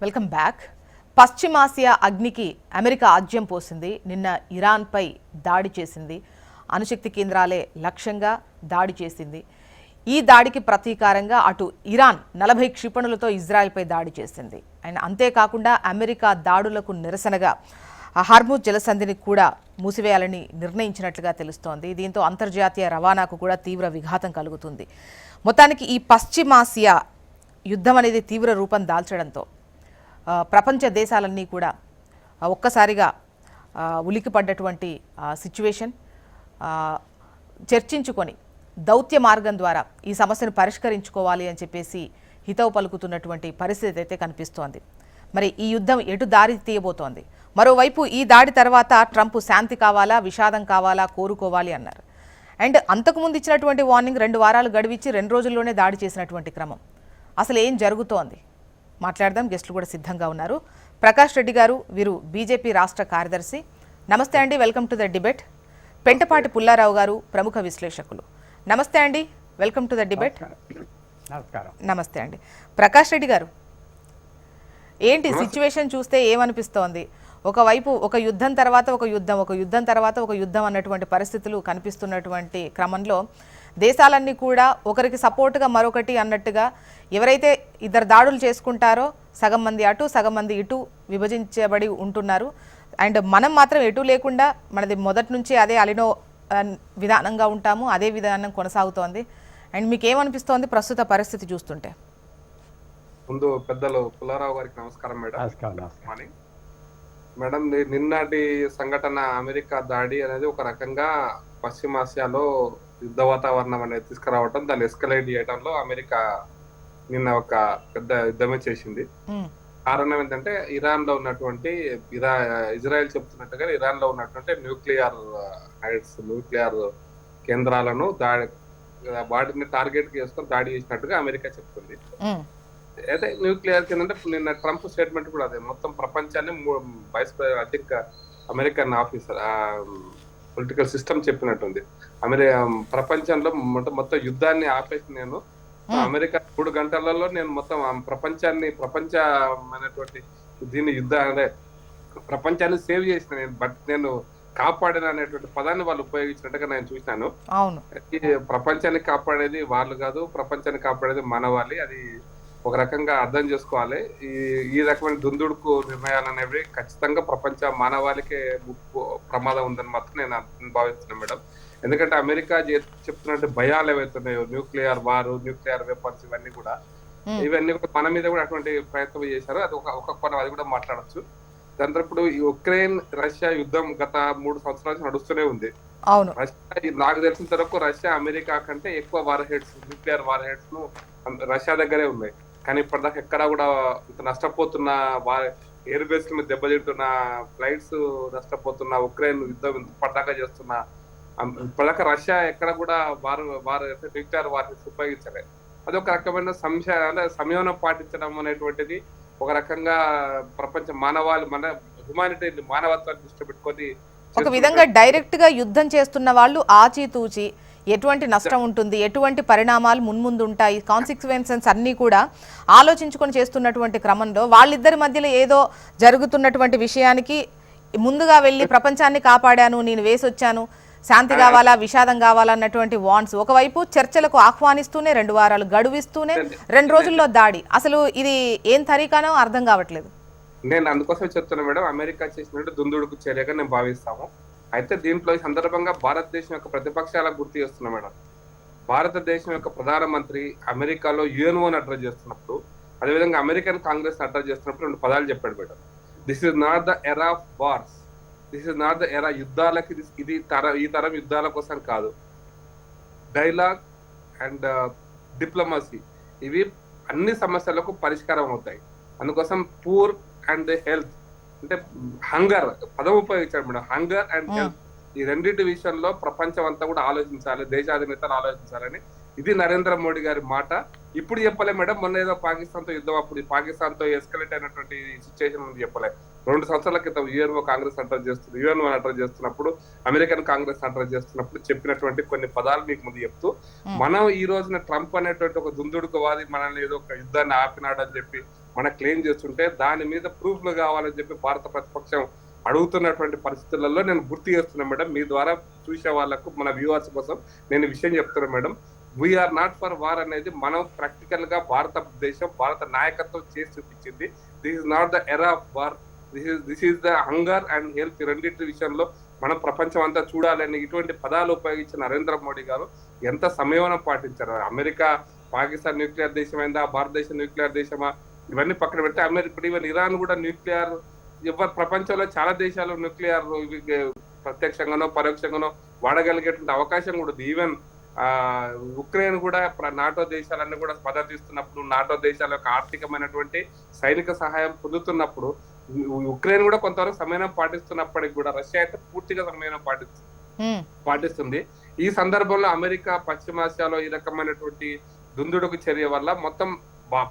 Welcome back. పశ్చిమాసియా అగ్నికి America ఆజ్యం పోసింది. నిన్న ఇరాన్పై దాడి చేసింది. అణుశక్తి కేంద్రాలే లక్ష్యంగా దాడి చేసింది. ఈ దాడికి ప్రతీకారంగా అటు ఇరాన్ 40 క్షిపణులతో ఇజ్రాయెల్పై దాడి చేసింది. అండ్ అంతేకాకుండా అమెరికా దాడులకు నిరసనగా హార్ముజ్ జలసంధిని కూడా మూసివేయాలని నిర్ణయించినట్లుగా తెలుస్తోంది. దీంతో అంతర్జాతీయ రవాణాకు కూడా తీవ్ర విఘాతం కలుగుతుంది. మొత్తానికి ఈ పశ్చిమాసియా యుద్ధం అనేది తీవ్ర రూపం దాల్చడంతో ప్రపంచ దేశాలన్నీ కూడా ఒక్కసారిగా ఉలికిపడ్డటువంటి సిచ్యువేషన్. చర్చించుకొని దౌత్య మార్గం ద్వారా ఈ సమస్యను పరిష్కరించుకోవాలి అని చెప్పేసి హితవు పలుకుతున్నటువంటి పరిస్థితి అయితే కనిపిస్తోంది. మరి ఈ యుద్ధం ఎటు దారి తీయబోతోంది? మరోవైపు ఈ దాడి తర్వాత ట్రంప్ శాంతి కావాలా, విషాదం కావాలా కోరుకోవాలి అన్నారు. అండ్ అంతకుముందు ఇచ్చినటువంటి వార్నింగ్ 2 వారాలు గడివిచ్చి 2 రోజుల్లోనే దాడి చేసినటువంటి క్రమం. అసలు ఏం జరుగుతోంది మాట్లాడదాం. గెస్టులు కూడా సిద్ధంగా ఉన్నారు. ప్రకాష్ రెడ్డి గారు, వీరు బీజేపీ రాష్ట్ర కార్యదర్శి. నమస్తే అండి, welcome to the debate. Pentapati Pullarao గారు, ప్రముఖ విశ్లేషకులు. నమస్తే అండి, వెల్కమ్ టు ద డిబేట్. నమస్తే అండి. ప్రకాష్ రెడ్డి గారు, ఏంటి సిచ్యువేషన్ చూస్తే ఏమనిపిస్తోంది? ఒకవైపు ఒక యుద్ధం తర్వాత ఒక యుద్ధం, ఒక యుద్ధం తర్వాత ఒక యుద్ధం అన్నటువంటి పరిస్థితులు కనిపిస్తున్నటువంటి క్రమంలో దేశాలన్నీ కూడా ఒకరికి సపోర్టుగా మరొకటి అన్నట్టుగా ఎవరైతే ఇద్దరు దాడులు చేసుకుంటారో సగం మంది అటు సగం మంది ఇటు విభజించబడి ఉంటున్నారు. అండ్ మనం మాత్రం ఎటు లేకుండా మనది మొదటి నుంచి అదే అలినో విధానంగా ఉంటాము, అదే విధానం కొనసాగుతోంది. అండ్ మీకు ఏమనిపిస్తోంది ప్రస్తుత పరిస్థితి చూస్తుంటే? ముందు పెద్దలు పుల్లారావు గారికి నమస్కారం మేడం. మేడం, నిన్నటి సంఘటన అమెరికా దాడి అనేది ఒక రకంగా పశ్చిమాసియాలో యుద్ధ వాతావరణం అనేది తీసుకురావటం, దాన్ని ఎస్కలేట్ చేయడంలో అమెరికా నిన్న ఒక పెద్ద యుద్ధమే చేసింది. కారణం ఏంటంటే ఇరాన్ లో ఉన్నటువంటి ఇజ్రాయెల్ చెప్తున్నట్టుగా ఇరాన్ లో ఉన్నటువంటి న్యూక్లియర్ కేంద్రాలను వాటిని టార్గెట్ చేసుకొని దాడి చేసినట్టుగా అమెరికా చెప్తుంది. అయితే న్యూక్లియర్ కింద నిన్న ట్రంప్ స్టేట్మెంట్ కూడా అదే, మొత్తం ప్రపంచాన్ని అమెరికన్ ఆఫీసర్ పొలిటికల్ సిస్టమ్ చెప్పినట్టుంది. ప్రపంచంలో మొత్తం యుద్ధాన్ని ఆపేసి నేను అమెరికా 3 గంటలలో నేను మొత్తం ప్రపంచమైనటువంటి ప్రపంచాన్ని సేవ్ చేసిన నేను కాపాడిన అనేటువంటి పదాన్ని వాళ్ళు ఉపయోగించినట్టుగా నేను చూసినాను. ఈ ప్రపంచాన్ని కాపాడేది వాళ్ళు కాదు, ప్రపంచాన్ని కాపాడేది మనవాలి. అది ఒక రకంగా అర్థం చేసుకోవాలి. ఈ రకమైన దుందుడుకు నిర్ణయాలు అనేవి ఖచ్చితంగా ప్రపంచ మానవాళికే ప్రమాదం ఉందని మాత్రం నేను భావిస్తున్నాను మేడం. ఎందుకంటే అమెరికా చెప్తున్నట్టు భయాలు ఏవైతున్నాయో, న్యూక్లియర్ వారు, న్యూక్లియర్ వెపన్స్, ఇవన్నీ కూడా మన మీద కూడా అటువంటి ప్రయత్నం చేశారు. అది ఒక కోణం, అది కూడా మాట్లాడచ్చు. దాని ఇప్పుడు ఈ ఉక్రెయిన్ రష్యా యుద్ధం గత 3 సంవత్సరాల నుంచి నడుస్తూనే ఉంది. రష్యా, నాకు తెలిసిన వరకు రష్యా అమెరికా కంటే ఎక్కువ న్యూక్లియర్ వార్ హెడ్స్ ను రష్యా దగ్గరే ఉన్నాయి. కానీ ఇప్పటిదాకా ఎక్కడా కూడా నష్టపోతున్న ఎయిర్ బేస్ మీద దెబ్బతింటున్న ఫ్లైట్స్ నష్టపోతున్న ఉక్రెయిన్ యుద్ధం ఇప్పటిదాకా చేస్తున్న ఇప్పటిదాకా రష్యా ఎక్కడ కూడా న్యూక్లియర్ వార్ని ఉపయోగించలేదు. అది ఒక రకమైన సంయమనం పాటించడం అనేటువంటిది ఒక రకంగా ప్రపంచ మన హ్యుమానిటీ మానవత్వాన్ని దృష్టి పెట్టుకొని ఒక విధంగా డైరెక్ట్ గా యుద్ధం చేస్తున్న వాళ్ళు ఆచితూచి ఎటువంటి నష్టం ఉంటుంది, ఎటువంటి పరిణామాలు మున్ముందు ఉంటాయి, కాన్సిక్వెన్సెస్ అన్నీ కూడా ఆలోచించుకొని చేస్తున్నటువంటి క్రమంలో వాళ్ళిద్దరి మధ్యలో ఏదో జరుగుతున్నటువంటి విషయానికి ముందుగా వెళ్ళి ప్రపంచాన్ని కాపాడాను, నేను వేసొచ్చాను, శాంతి కావాలా, విషాదం కావాలా అన్నటువంటి వాన్స్ ఒకవైపు చర్చలకు ఆహ్వానిస్తూనే 2 వారాలు గడువిస్తూనే 2 రోజుల్లో దాడి. అసలు ఇది ఏం తరీకానో అర్థం కావట్లేదు. నేను అందుకోసం చెప్తున్నా మేడం, అమెరికా చేసినట్టు దుందుడుకు చర్యగా నేను భావిస్తాము. అయితే దీంట్లో ఈ సందర్భంగా భారతదేశం యొక్క ప్రతిపక్షాలకు గుర్తు చేస్తున్నా మేడం. భారతదేశం యొక్క ప్రధానమంత్రి అమెరికాలో యుఎన్ఓని అడ్రస్ చేస్తున్నప్పుడు, అదేవిధంగా అమెరికన్ కాంగ్రెస్ అడ్రస్ చేస్తున్నప్పుడు 2 పదాలు చెప్పాడు madam. This is not the era of wars, this is not the era, యుద్ధాలకి ఈ తరం యుద్ధాల కోసం కాదు. డైలాగ్ అండ్ డిప్లొమసీ, ఇవి అన్ని సమస్యలకు పరిష్కారం అవుతాయి. అందుకోసం పూర్ అండ్ హెల్త్, అంటే హంగర్ పదం ఉపయోగించాడు మేడం. హంగర్ అండ్ హెల్త్, ఈ రెండింటి విషయంలో ప్రపంచం అంతా కూడా ఆలోచించాలి, దేశాధినేతలు ఆలోచించాలని ఇది నరేంద్ర మోడీ గారి మాట. ఇప్పుడు చెప్పలే మేడం, మొన్న ఏదో పాకిస్తాన్ తో యుద్ధం, అప్పుడు పాకిస్తాన్ తో ఎస్కలేట్ అయినటువంటి సిచ్యువేషన్ ఉంది చెప్పలే. 2 సంవత్సరాల క్రితం యుఎన్ఓ కాంగ్రెస్ అడ్రస్ చేస్తున్నప్పుడు, అమెరికన్ కాంగ్రెస్ అడ్రస్ చేస్తున్నప్పుడు చెప్పినటువంటి కొన్ని పదాలు మీకు ముందు చెప్తూ, మనం ఈ రోజున ట్రంప్ అనేటువంటి ఒక దుందుడుకువాది మనల్ని ఏదో ఒక యుద్ధాన్ని ఆపినాడని చెప్పి మన క్లెయిమ్ చేస్తుంటే దాని మీద ప్రూఫ్లు కావాలని చెప్పి భారత ప్రతిపక్షం అడుగుతున్నటువంటి పరిస్థితులలో నేను గుర్తు చేస్తున్నా మేడం. మీ ద్వారా చూసే వాళ్ళకు మన వ్యూవర్స్ కోసం నేను ఈ విషయం చెప్తున్నా madam. We are not for war అనేది మనం ప్రాక్టికల్ గా భారతదేశం భారత నాయకత్వం చేసి చూపించింది. This is not the era of war, this is the hunger and health రెండింటి విషయంలో మనం ప్రపంచం అంతా చూడాలని ఇటువంటి పదాలు ఉపయోగించిన నరేంద్ర మోడీ గారు ఎంత సంయమనం పాటించారు. అమెరికా పాకిస్తాన్ న్యూక్లియర్ దేశమైందా, భారతదేశం న్యూక్లియర్ దేశమా, ఇవన్నీ పక్కన పెడితే అమెరికా ఈవెన్ ఇరాన్ కూడా న్యూక్లియర్, ప్రపంచంలో చాలా దేశాలు న్యూక్లియర్ ప్రత్యక్షంగానో పరోక్షంగానో వాడగలిగేటువంటి అవకాశం కూడా ఉంది. ఈవెన్ ఉక్రెయిన్ కూడా నాటో దేశాలన్నీ కూడా మద్దతు ఇస్తున్నప్పుడు, నాటో దేశాల యొక్క ఆర్థికమైనటువంటి సైనిక సహాయం పొందుతున్నప్పుడు ఉక్రెయిన్ కూడా కొంతవరకు సమయం పాటిస్తున్నప్పటికి కూడా రష్యా అయితే పూర్తిగా సమయం పాటిస్తుంది. ఈ సందర్భంలో అమెరికా పశ్చిమాసియాలో ఈ రకమైనటువంటి దుందుడుకు చర్య వల్ల మొత్తం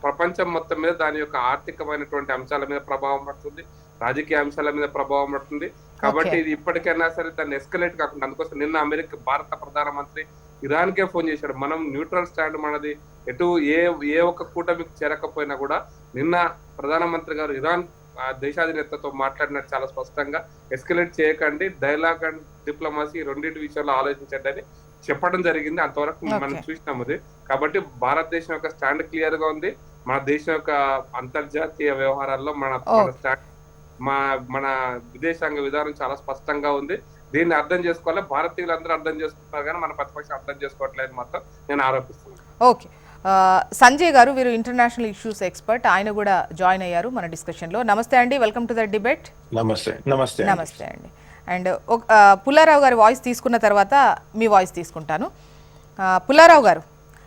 ప్రపంచం మొత్తం మీద దాని యొక్క ఆర్థికమైనటువంటి అంశాల మీద ప్రభావం పడుతుంది, రాజకీయ అంశాల మీద ప్రభావం పడుతుంది. కాబట్టి ఇది ఇప్పటికైనా సరే దాన్ని ఎస్కలేట్ కాకుండా, అందుకోసం నిన్న అమెరికా భారత ప్రధానమంత్రి ఇరాన్ కే ఫోన్ చేశాడు. మనం న్యూట్రల్ స్టాండ్ మనది, ఎటు ఏ ఒక్క కూటమికి చేరకపోయినా కూడా నిన్న ప్రధానమంత్రి గారు ఇరాన్ దేశాధినేతతో మాట్లాడినట్టు చాలా స్పష్టంగా ఎస్కలేట్ చేయకండి, డైలాగ్ అండ్ డిప్లొమసీ రెండింటి విషయంలో ఆలోచించండి అని చెప్పడం జరిగింది. అంతవరకు మనం చూసినాము. కాబట్టి భారతదేశం యొక్క స్టాండ్ క్లియర్ గా ఉంది. మన దేశం యొక్క అంతర్జాతీయ వ్యవహారాల్లో మన విదేశాంగ విధానం చాలా స్పష్టంగా ఉంది. దీన్ని అర్థం చేసుకోవాలి. భారతీయులందరూ అర్థం చేసుకుంటున్నారు కానీ మన ప్రతిపక్షం అర్థం చేసుకోవట్లేదు మాత్రం నేను ఆరోపిస్తున్నాను. ఓకే, సంజయ్ గారు, వీరు ఇంటర్నేషనల్ ఇష్యూస్ ఎక్స్పర్ట్, ఆయన కూడా జాయిన్ అయ్యారు మన డిస్కషన్లో. నమస్తే అండి, వెల్కమ్ టు ద డిబేట్. నమస్తే అండి. అండ్ పుల్లారావు గారి వాయిస్ తీసుకున్న తర్వాత మీ వాయిస్ తీసుకుంటాను. పుల్లారావు గారు,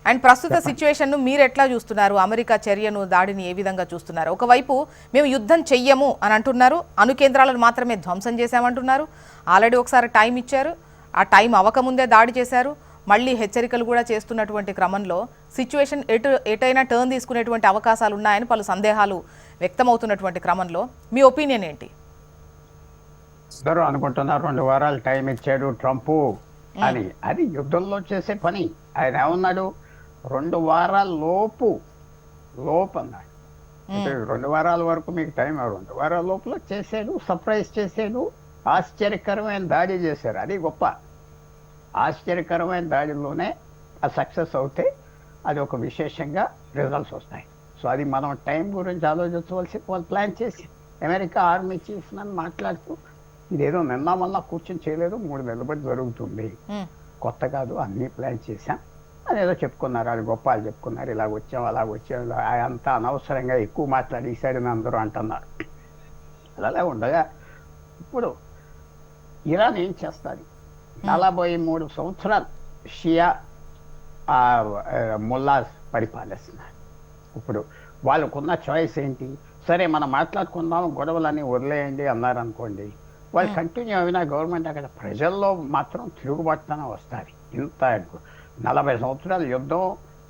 అండ్ ప్రస్తుత సిచ్యువేషన్ను మీరు ఎట్లా చూస్తున్నారు? అమెరికా చర్యను, దాడిని ఏ విధంగా చూస్తున్నారు? ఒకవైపు మేము యుద్ధం చెయ్యము అని అంటున్నారు, అణు కేంద్రాలను మాత్రమే ధ్వంసం చేశామంటున్నారు. ఆల్రెడీ ఒకసారి టైం ఇచ్చారు, ఆ టైం అవ్వకముందే దాడి చేశారు. మళ్ళీ హెచ్చరికలు కూడా చేస్తున్నటువంటి క్రమంలో సిచ్యువేషన్ ఎటైనా టర్న్ తీసుకునేటువంటి అవకాశాలు ఉన్నాయని పలు సందేహాలు వ్యక్తమవుతున్నటువంటి క్రమంలో మీ ఒపీనియన్ ఏంటి? అందరూ అనుకుంటున్నారు 2 వారాలు టైం ఇచ్చాడు ట్రంప్ అని. అది యుద్ధంలో చేసే పని. ఆయన ఏమన్నాడు? 2 వారాల లోపు అన్నాడు. అంటే 2 వారాల వరకు మీకు టైం, 2 వారాల లోపల చేసాడు, సర్ప్రైజ్ చేసాడు, ఆశ్చర్యకరమైన దాడి చేశారు. అది గొప్ప. ఆశ్చర్యకరమైన దాడిలోనే ఆ సక్సెస్ అవుతే అది ఒక విశేషంగా రిజల్ట్స్ వస్తాయి. సో అది మనం టైం గురించి ఆలోచించవలసి, వాళ్ళు ప్లాన్ చేసి అమెరికా ఆర్మీ చీఫ్ నన్ను మాట్లాడుతూ ఇదేదో నిన్న మొన్న కూర్చొని చేయలేదు, 3 నెలల బట్టి జరుగుతుంది, కొత్త కాదు, అన్నీ ప్లాన్ చేశాం అదేదో చెప్పుకున్నారు. అది గొప్ప చెప్పుకున్నారు, ఇలాగ వచ్చాం అలాగ వచ్చాం, అంతా అనవసరంగా ఎక్కువ మాట్లాడేశాడని అందరూ అంటున్నారు. అలా ఉండగా ఇప్పుడు ఇరాన్ ఏం చేస్తుంది? 43 సంవత్సరాలు షియా ముల్లాస్ పరిపాలిస్తున్నారు. ఇప్పుడు వాళ్ళకున్న చాయిస్ ఏంటి? సరే మనం మాట్లాడుకుందాం, గొడవలన్నీ వదిలేయండి అన్నారు అనుకోండి, వాళ్ళు కంటిన్యూ అయినా గవర్నమెంట్ అక్కడ ప్రజల్లో మాత్రం తిరుగుబాటుతనం వస్తుంది. ఇంత 40 సంవత్సరాలు యుద్ధం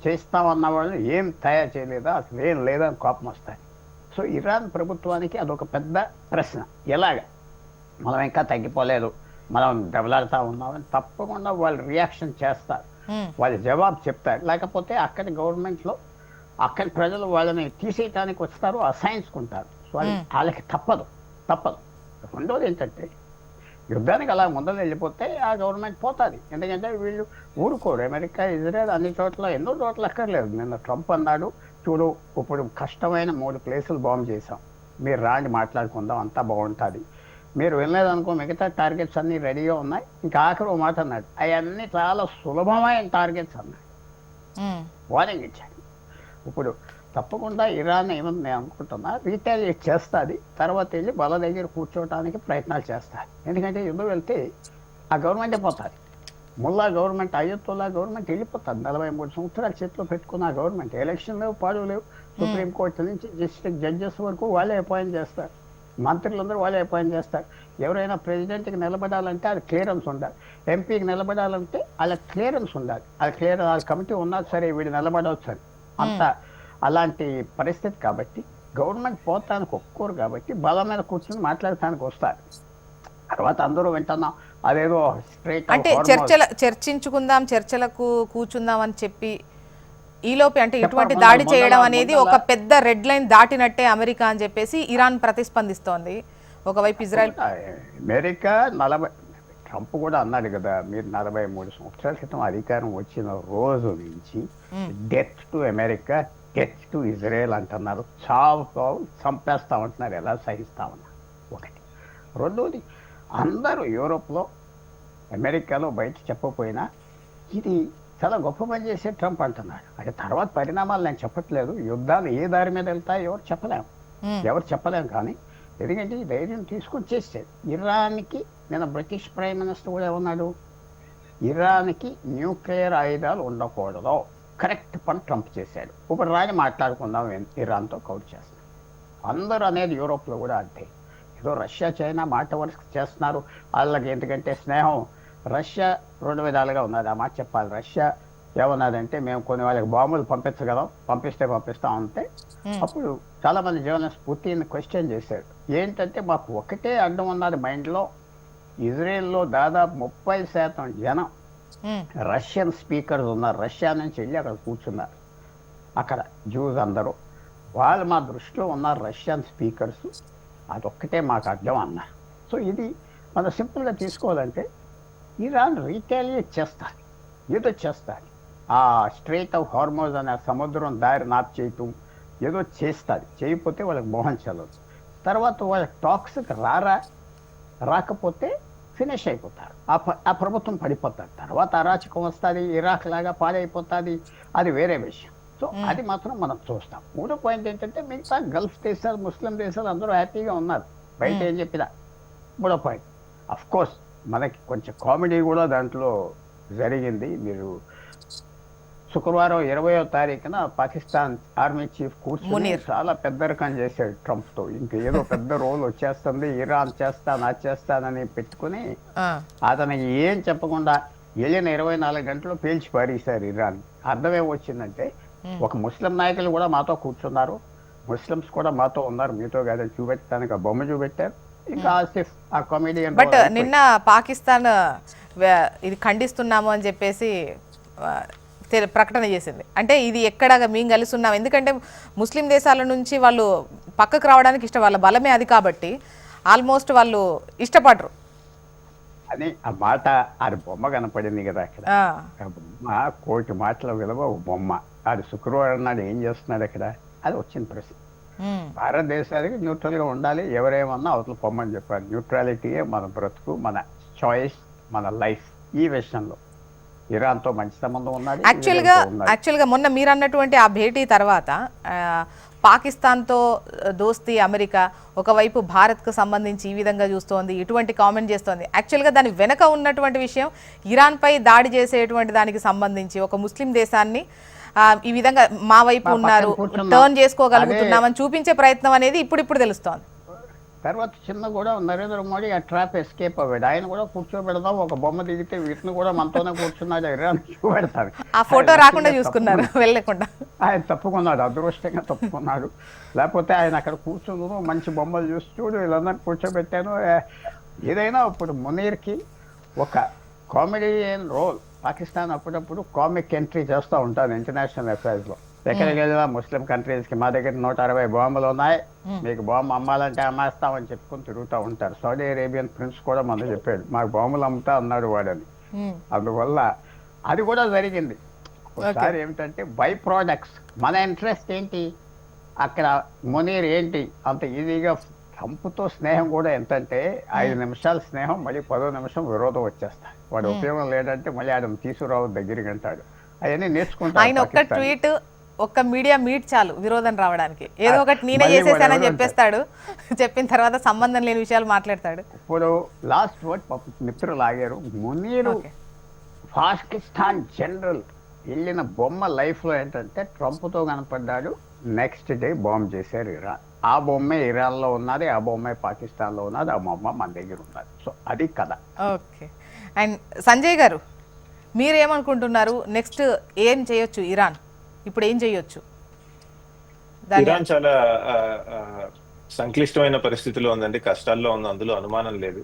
చేస్తామన్న వాళ్ళు ఏం తయారు చేయలేదా, అసలు ఏం లేదని కోపం వస్తుంది. సో ఇరాన్ ప్రభుత్వానికి అదొక పెద్ద ప్రశ్న. ఎలాగ మనం ఇంకా తగ్గిపోలేదు, మనం దెబ్బలాడుతూ ఉన్నామని తప్పకుండా వాళ్ళు రియాక్షన్ చేస్తారు, వాళ్ళు జవాబు చెప్తారు. లేకపోతే అక్కడి గవర్నమెంట్లో అక్కడి ప్రజలు వాళ్ళని తీసేయటానికి వస్తారు, అసహించుకుంటారు. సో వాళ్ళకి తప్పదు. రెండోది ఏంటంటే యుద్ధానికి అలా ముందర వెళ్ళిపోతే ఆ గవర్నమెంట్ పోతుంది. ఎందుకంటే వీళ్ళు ఊరుకోరు. అమెరికా, ఇజ్రాయెల్ అన్ని చోట్ల, ఎన్నో చోట్ల అక్కర్లేదు. నిన్న ట్రంప్ అన్నాడు, చూడు ఇప్పుడు కష్టమైన 3 ప్లేసులు బాంబు చేసాం, మీరు రాండి మాట్లాడుకుందాం, అంతా బాగుంటుంది. మీరు వెళ్ళలేదనుకో మిగతా టార్గెట్స్ అన్నీ రెడీగా ఉన్నాయి. ఇంకా ఆఖరి ఒక మాట అన్నాడు, అవన్నీ చాలా సులభమైన టార్గెట్స్ అన్నాడు, వార్నింగ్ ఇచ్చాడు. ఇప్పుడు తప్పకుండా ఇరాన్ ఏమని నేను అనుకుంటున్నా, రీటాలియేట్ చేస్తుంది. తర్వాత వెళ్ళి వాళ్ళ దగ్గర కూర్చోవడానికి ప్రయత్నాలు చేస్తారు. ఎందుకంటే యుద్ధం వెళ్తే ఆ గవర్నమెంటే పోతుంది. ముల్లా గవర్నమెంట్, అయ్యత్తుల్లా గవర్నమెంట్ వెళ్ళిపోతుంది. 43 సంవత్సరాలు చేతిలో పెట్టుకున్న ఆ గవర్నమెంట్, ఎలక్షన్ లేవు, పాడు లేవు. సుప్రీంకోర్టు నుంచి డిస్ట్రిక్ట్ జడ్జెస్ వరకు వాళ్ళే అపాయింట్ చేస్తారు, మంత్రులందరూ వాళ్ళే అపాయింట్ చేస్తారు. ఎవరైనా ప్రెసిడెంట్కి నిలబడాలంటే అది క్లియరెన్స్ ఉండాలి, ఎంపీకి నిలబడాలంటే వాళ్ళ క్లియరెన్స్ ఉండాలి. అది క్లియరెన్స్, ఆ కమిటీ ఉన్నా సరే వీడు నిలబడవచ్చు అని. అంత అలాంటి పరిస్థితి. కాబట్టి గవర్నమెంట్ పోతానికి ఒప్పుకోరు. కాబట్టి బలం మీద కూర్చొని మాట్లాడటానికి వస్తారు. తర్వాత అందరూ వింటున్నాం అదేదో స్ట్రైట్ అంటే చర్చించుకుందాం, చర్చలకు కూర్చుందాం అని చెప్పి ఈలోపే అంటే ఇటువంటి చెప్పండి, దాడి మొదల- చేయడం అనేది మొదల- ఒక పెద్ద రెడ్ లైన్ దాటినట్టే అమెరికా అని చెప్పేసి ఇరాన్ ప్రతిస్పందిస్తోంది. ఒకవైపు ఇజ్రాయెల్ అమెరికా 40 ట్రంప్ కూడా అన్నాడు కదా, మీరు 43 సంవత్సరాల క్రితం అధికారం వచ్చిన రోజు నుంచి death to America, death to Israel అంటున్నారు. చావు చంపేస్తామంటున్నారు. ఎలా సహిస్తామన్నారు? ఒకటి. రెండోది, అందరూ యూరోప్లో అమెరికాలో బయట చెప్పకపోయినా ఇది చాలా గొప్ప పని చేసే ట్రంప్ అంటున్నాడు. అంటే తర్వాత పరిణామాలు నేను చెప్పట్లేదు, యుద్ధాలు ఏ దారి మీద వెళ్తాయో ఎవరు చెప్పలేము కానీ ఎందుకంటే ఈ ధైర్యం తీసుకొని చేసేది. ఇరాన్కి నేను బ్రిటిష్ ప్రైమ్ మినిస్టర్ కూడా ఉన్నాడు, ఇరాన్కి న్యూక్లియర్ ఆయుధాలు ఉండకూడదు, కరెక్ట్ పని ట్రంప్ చేశాడు. ఇప్పుడు రాని మాట్లాడుకుందాం, ఇరాన్తో కౌంట్ చేస్తాం. అందరూ అనేది యూరోప్లో కూడా అంతే. ఏదో రష్యా చైనా మాట వరుస చేస్తున్నారు వాళ్ళకి, ఎందుకంటే స్నేహం. రష్యా 2 విధాలుగా ఉన్నది, ఆ మాట చెప్పాలి. రష్యా ఏమన్నదంటే మేము కొన్ని వాళ్ళకి బాంబులు పంపించగలం, పంపిస్తాం అంతే. అప్పుడు చాలా మంది జర్నలిస్ట్ పుతిన్ క్వశ్చన్ చేశారు, ఏంటంటే మాకు ఒకటే అడ్డం ఉన్నది మైండ్లో, ఇజ్రాయెల్లో దాదాపు 30% జనం రష్యన్ స్పీకర్స్ ఉన్నారు. రష్యా నుంచి వెళ్ళి అక్కడ కూర్చున్నారు, అక్కడ జూస్ అందరూ వాళ్ళు మా దృష్టిలో ఉన్నారు రష్యన్ స్పీకర్స్, అదొక్కటే మాకు అడ్డం అన్నారు. సో ఇది మనం సింపుల్గా తీసుకోవాలంటే ఇరాన్ రీటాలియేట్ చేస్తారు, ఏదో చేస్తారు. ఆ స్ట్రైట్ ఆఫ్ హార్మోజ్ అనే సముద్రం దారి నాప్ చేయటం ఏదో చేస్తుంది, చేయకపోతే వాళ్ళకి మోహన్ చల్లదు. తర్వాత వాళ్ళకి టాక్స్కి రాకపోతే ఫినిష్ అయిపోతారు, ఆ ప్రభుత్వం పడిపోతారు. తర్వాత అరాచకం వస్తుంది, ఇరాక్ లాగా పాడైపోతుంది, అది వేరే విషయం. సో అది మాత్రం మనం చూస్తాం. మూడో పాయింట్ ఏంటంటే మిగతా గల్ఫ్ దేశాలు, ముస్లిం దేశాలు అందరూ హ్యాపీగా ఉన్నారు, బయట ఏం చెప్పినా. మూడో పాయింట్, అఫ్ కోర్స్ మనకి కొంచెం కామెడీ కూడా దాంట్లో జరిగింది. మీరు శుక్రవారం 20వ తారీఖున పాకిస్తాన్ ఆర్మీ చీఫ్ కూర్చొని చాలా పెద్ద రకం చేశాడు ట్రంప్తో. ఇంక ఏదో పెద్ద రోల్ వచ్చేస్తుంది, ఇరాన్ చేస్తానని పెట్టుకుని అతనికి ఏం చెప్పకుండా వెళ్ళిన 24 గంటలు పేల్చి పారేశారు ఇరాన్. అర్థం ఏమొచ్చిందంటే ఒక ముస్లిం నాయకులు కూడా మాతో కూర్చున్నారు, ముస్లిమ్స్ కూడా మాతో ఉన్నారు, మీతో కాదని చూపెట్టడానికి ఆ బొమ్మ చూపెట్టారు. ఇంకా ఆసిఫ్ ఆ కామెడియన్. బట్ నిన్న పాకిస్తాన్ ఇది ఖండిస్తున్నాము అని చెప్పేసి ప్రకటన చేసింది. అంటే ఇది ఎక్కడ మేము కలిసి ఉన్నాం, ఎందుకంటే ముస్లిం దేశాల నుంచి వాళ్ళు పక్కకు రావడానికి ఇష్టం, వాళ్ళ బలమే అది కాబట్టి ఆల్మోస్ట్ వాళ్ళు ఇష్టపడరు అని ఆ మాట. అది బొమ్మ కనపడింది కదా అక్కడ, ఆ బొమ్మ 1,000,000 మాటల విలువ ఒక బొమ్మ. అది శుక్రవారం నాడు ఏం చేస్తున్నాడు అక్కడ, అది వచ్చిన ప్రశ్న. భారతదేశానికి న్యూట్రల్గా ఉండాలి, ఎవరేమన్నా అవతల పొమ్మని చెప్పారు. న్యూట్రాలిటీయే మన బ్రతుకు, మన చాయిస్, మన లైఫ్. ఈ విషయంలో ఇరాన్తో మంచి సంబంధం ఉన్నది. యాక్చువల్గా మొన్న మీరు అన్నటువంటి ఆ భేటీ తర్వాత పాకిస్తాన్తో దోస్తీ అమెరికా ఒకవైపు భారత్కు సంబంధించి ఈ విధంగా చూస్తోంది, ఇటువంటి కామెంట్ చేస్తోంది. యాక్చువల్గా దాని వెనక ఉన్నటువంటి విషయం, ఇరాన్పై దాడి చేసేటువంటి దానికి సంబంధించి ఒక ముస్లిం దేశాన్ని ఈ విధంగా మా వైపు ఉన్నారు, టర్న్ చేసుకోగలుగుతున్నామని చూపించే ప్రయత్నం అనేది ఇప్పుడు తెలుస్తోంది. తర్వాత చిన్న కూడా నరేంద్ర మోడీ ఆ ట్రాప్ ఎస్కేప్ అవ్వాడు. ఆయన కూడా కూర్చోబెడదాం, ఒక బొమ్మ దిగితే వీటిని కూడా మనతోనే కూర్చున్నాడు, ఇరాన్ చూపెడతారు. ఆ ఫోటో రాకుండా చూసుకున్నారు, వెళ్ళకుండా. ఆయన తప్పుకున్నాడు, అదృష్టంగా తప్పుకున్నాడు. లేకపోతే ఆయన అక్కడ కూర్చున్నాను, మంచి బొమ్మలు చూసి చూడు వీళ్ళందరినీ కూర్చోబెట్టాను. ఏదైనా ఇప్పుడు మునీర్కి ఒక కామెడియన్ రోల్. పాకిస్తాన్ అప్పుడప్పుడు కామిక్ ఎంట్రీ చేస్తూ ఉంటాను ఇంటర్నేషనల్ అఫైర్స్లో. ఎక్కడికి వెళ్ళినా ముస్లిం కంట్రీస్కి మా దగ్గర 160 బాంబులు ఉన్నాయి, మీకు బాంబు అమ్మాలంటే అమ్మేస్తామని చెప్పుకొని తిరుగుతూ ఉంటారు. సౌదీ అరేబియన్ ప్రిన్స్ కూడా మనం చెప్పాడు, మాకు బాంబులు అమ్ముతా అన్నాడు వాడని. అందువల్ల అది కూడా జరిగింది. ఒకసారి ఏమిటంటే బై ప్రోడక్ట్స్, మన ఇంట్రెస్ట్ ఏంటి అక్కడ. మునీర్ ఏంటి అంత ఈజీగా ట్రంప్తో స్నేహం కూడా ఎంతంటే 5 నిమిషాల స్నేహం, మళ్ళీ 10వ నిమిషం విరోధం వచ్చేస్తాయి. వాడు ఉపయోగం లేదంటే మళ్ళీ ఆయన తీసుకురావు దగ్గరికి అంటాడు. అవన్నీ నేర్చుకుంటాడు. ఆయన ఒక్క ట్వీట్, ఒక్క మీడియా మీట్ చాలు విరోధం రావడానికి. ఏదో ఒకటి నేనే చేసేసానని చెప్పేస్తాడు, చెప్పిన తర్వాత సంబంధం లేని విషయాలు మాట్లాడతాడు. ఇప్పుడు లాస్ట్ వర్డ్ మిత్రులు ఆగారు. మునీరు పాకిస్తాన్ జనరల్ వెళ్ళిన బొమ్మ లైఫ్లో ఏంటంటే ట్రంప్తో కనపడ్డాడు, నెక్స్ట్ డే బాంబ్ చేశారు ఇరాన్. ఆ బొమ్మే ఇరాన్లో ఉన్నది, ఆ బొమ్మే పాకిస్తాన్లో ఉన్నది, ఆ బొమ్మ మన దగ్గర ఉన్నది. సో అది కథ. ఓకే. అండ్ సంజయ్ గారు, మీరేమనుకుంటున్నారు? నెక్స్ట్ ఏం చేయొచ్చు ఇరాన్? ఇప్పుడు ఏం చేయొచ్చు? ఇరాన్ చాలా సంక్లిష్టమైన పరిస్థితిలో ఉందండి, కష్టాల్లో ఉంది, అందులో అనుమానం లేదు.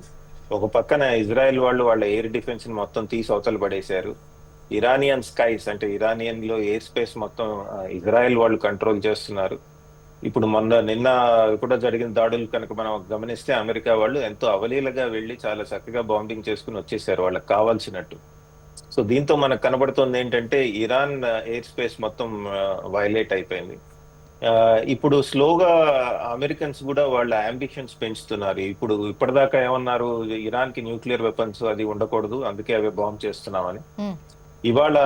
ఒక పక్కన ఇజ్రాయెల్ వాళ్ళు వాళ్ళ ఎయిర్ డిఫెన్స్ ని మొత్తం తీసి అవతల పడేశారు. ఇరానియన్ స్కైస్ అంటే ఇరానియన్ లో ఎయిర్ స్పేస్ మొత్తం ఇజ్రాయెల్ వాళ్ళు కంట్రోల్ చేస్తున్నారు. ఇప్పుడు నిన్న కూడా జరిగిన దాడులు కనుక మనం గమనిస్తే అమెరికా వాళ్ళు ఎంతో అవలీలగా వెళ్ళి చాలా చక్కగా బాంబింగ్ చేసుకుని వచ్చేసారు వాళ్ళకి కావాల్సినట్టు. సో దీంతో మనకు కనబడుతుంది ఏంటంటే ఇరాన్ ఎయిర్ స్పేస్ మొత్తం వైలేట్ అయిపోయింది. ఇప్పుడు స్లోగా అమెరికన్స్ కూడా వాళ్ళ అంబిషన్స్ పెంచుతున్నారు. ఇప్పటిదాకా ఏమన్నారు, ఇరాన్ కి న్యూక్లియర్ వెపన్స్ అది ఉండకూడదు, అందుకే అవి బాంబ్ చేస్తున్నామని. ఇవాళ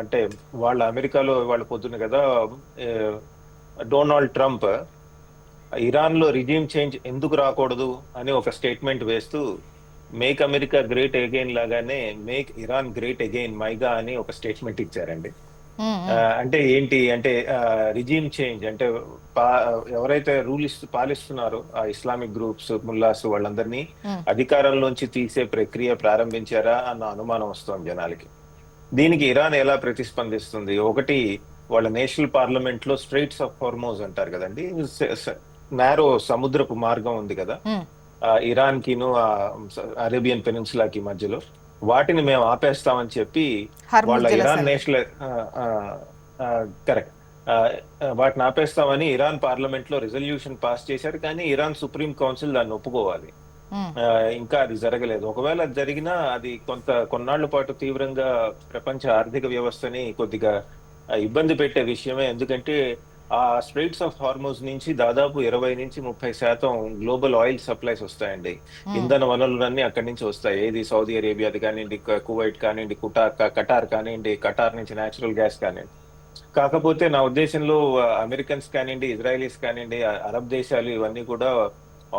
అంటే వాళ్ళ అమెరికాలో ఇవాళ పొద్దున కదా డొనాల్డ్ ట్రంప్ ఇరాన్ లో రిజీమ్ చేంజ్ ఎందుకు రాకూడదు అని ఒక స్టేట్మెంట్ వేస్తూ మేక్ అమెరికా గ్రేట్ అగైన్ లాగానే మేక్ ఇరాన్ గ్రేట్ అగైన్ మైగా అని ఒక స్టేట్మెంట్ ఇచ్చారండి. అంటే ఏంటి అంటే రిజీమ్ చేంజ్ అంటే ఎవరైతే పాలిస్తున్నారో ఆ ఇస్లామిక్ గ్రూప్స్ ముల్లాస్ వాళ్ళందరినీ అధికారంలోంచి తీసే ప్రక్రియ ప్రారంభించారా అన్న అనుమానం వస్తోంది జనాలకి. దీనికి ఇరాన్ ఎలా ప్రతిస్పందిస్తుంది? ఒకటి, వాళ్ళ నేషనల్ పార్లమెంట్ లో స్ట్రైట్స్ ఆఫ్ హార్మోజ్ అంటారు కదండి, నారో సముద్రపు మార్గం ఉంది కదా ఇరాన్ కిను అరేబియన్ పెనిన్సులాకి మధ్యలో, వాటిని మేము ఆపేస్తామని చెప్పి వాళ్ళ ఇరాన్ నేషనల్ కరెక్ట్ వాటిని ఆపేస్తామని ఇరాన్ పార్లమెంట్ లో రిజల్యూషన్ పాస్ చేశారు. కానీ ఇరాన్ సుప్రీం కౌన్సిల్ దాన్ని ఒప్పుకోవాలి. ఇంకా అది జరగలేదు. ఒకవేళ అది జరిగినా అది కొన్నాళ్ల పాటు తీవ్రంగా ప్రపంచ ఆర్థిక వ్యవస్థని కొద్దిగా ఇబ్బంది పెట్టే విషయమే. ఎందుకంటే ఆ స్ట్రైట్స్ ఆఫ్ హార్మోజ్ నుంచి దాదాపు 20-30% గ్లోబల్ ఆయిల్ సప్లైస్ వస్తాయండి. ఇంధన వనరులన్నీ అక్కడి నుంచి వస్తాయి. ఏది సౌదీ అరేబియాది కానివ్వండి, కువైట్ కానివ్వండి, కటార్ కానివ్వండి, కటార్ నుంచి న్యాచురల్ గ్యాస్ కానివ్వండి. కాకపోతే నా ఉద్దేశంలో అమెరికన్స్ కానివ్వండి, ఇజ్రాయలీస్ కానివ్వండి, అరబ్ దేశాలు ఇవన్నీ కూడా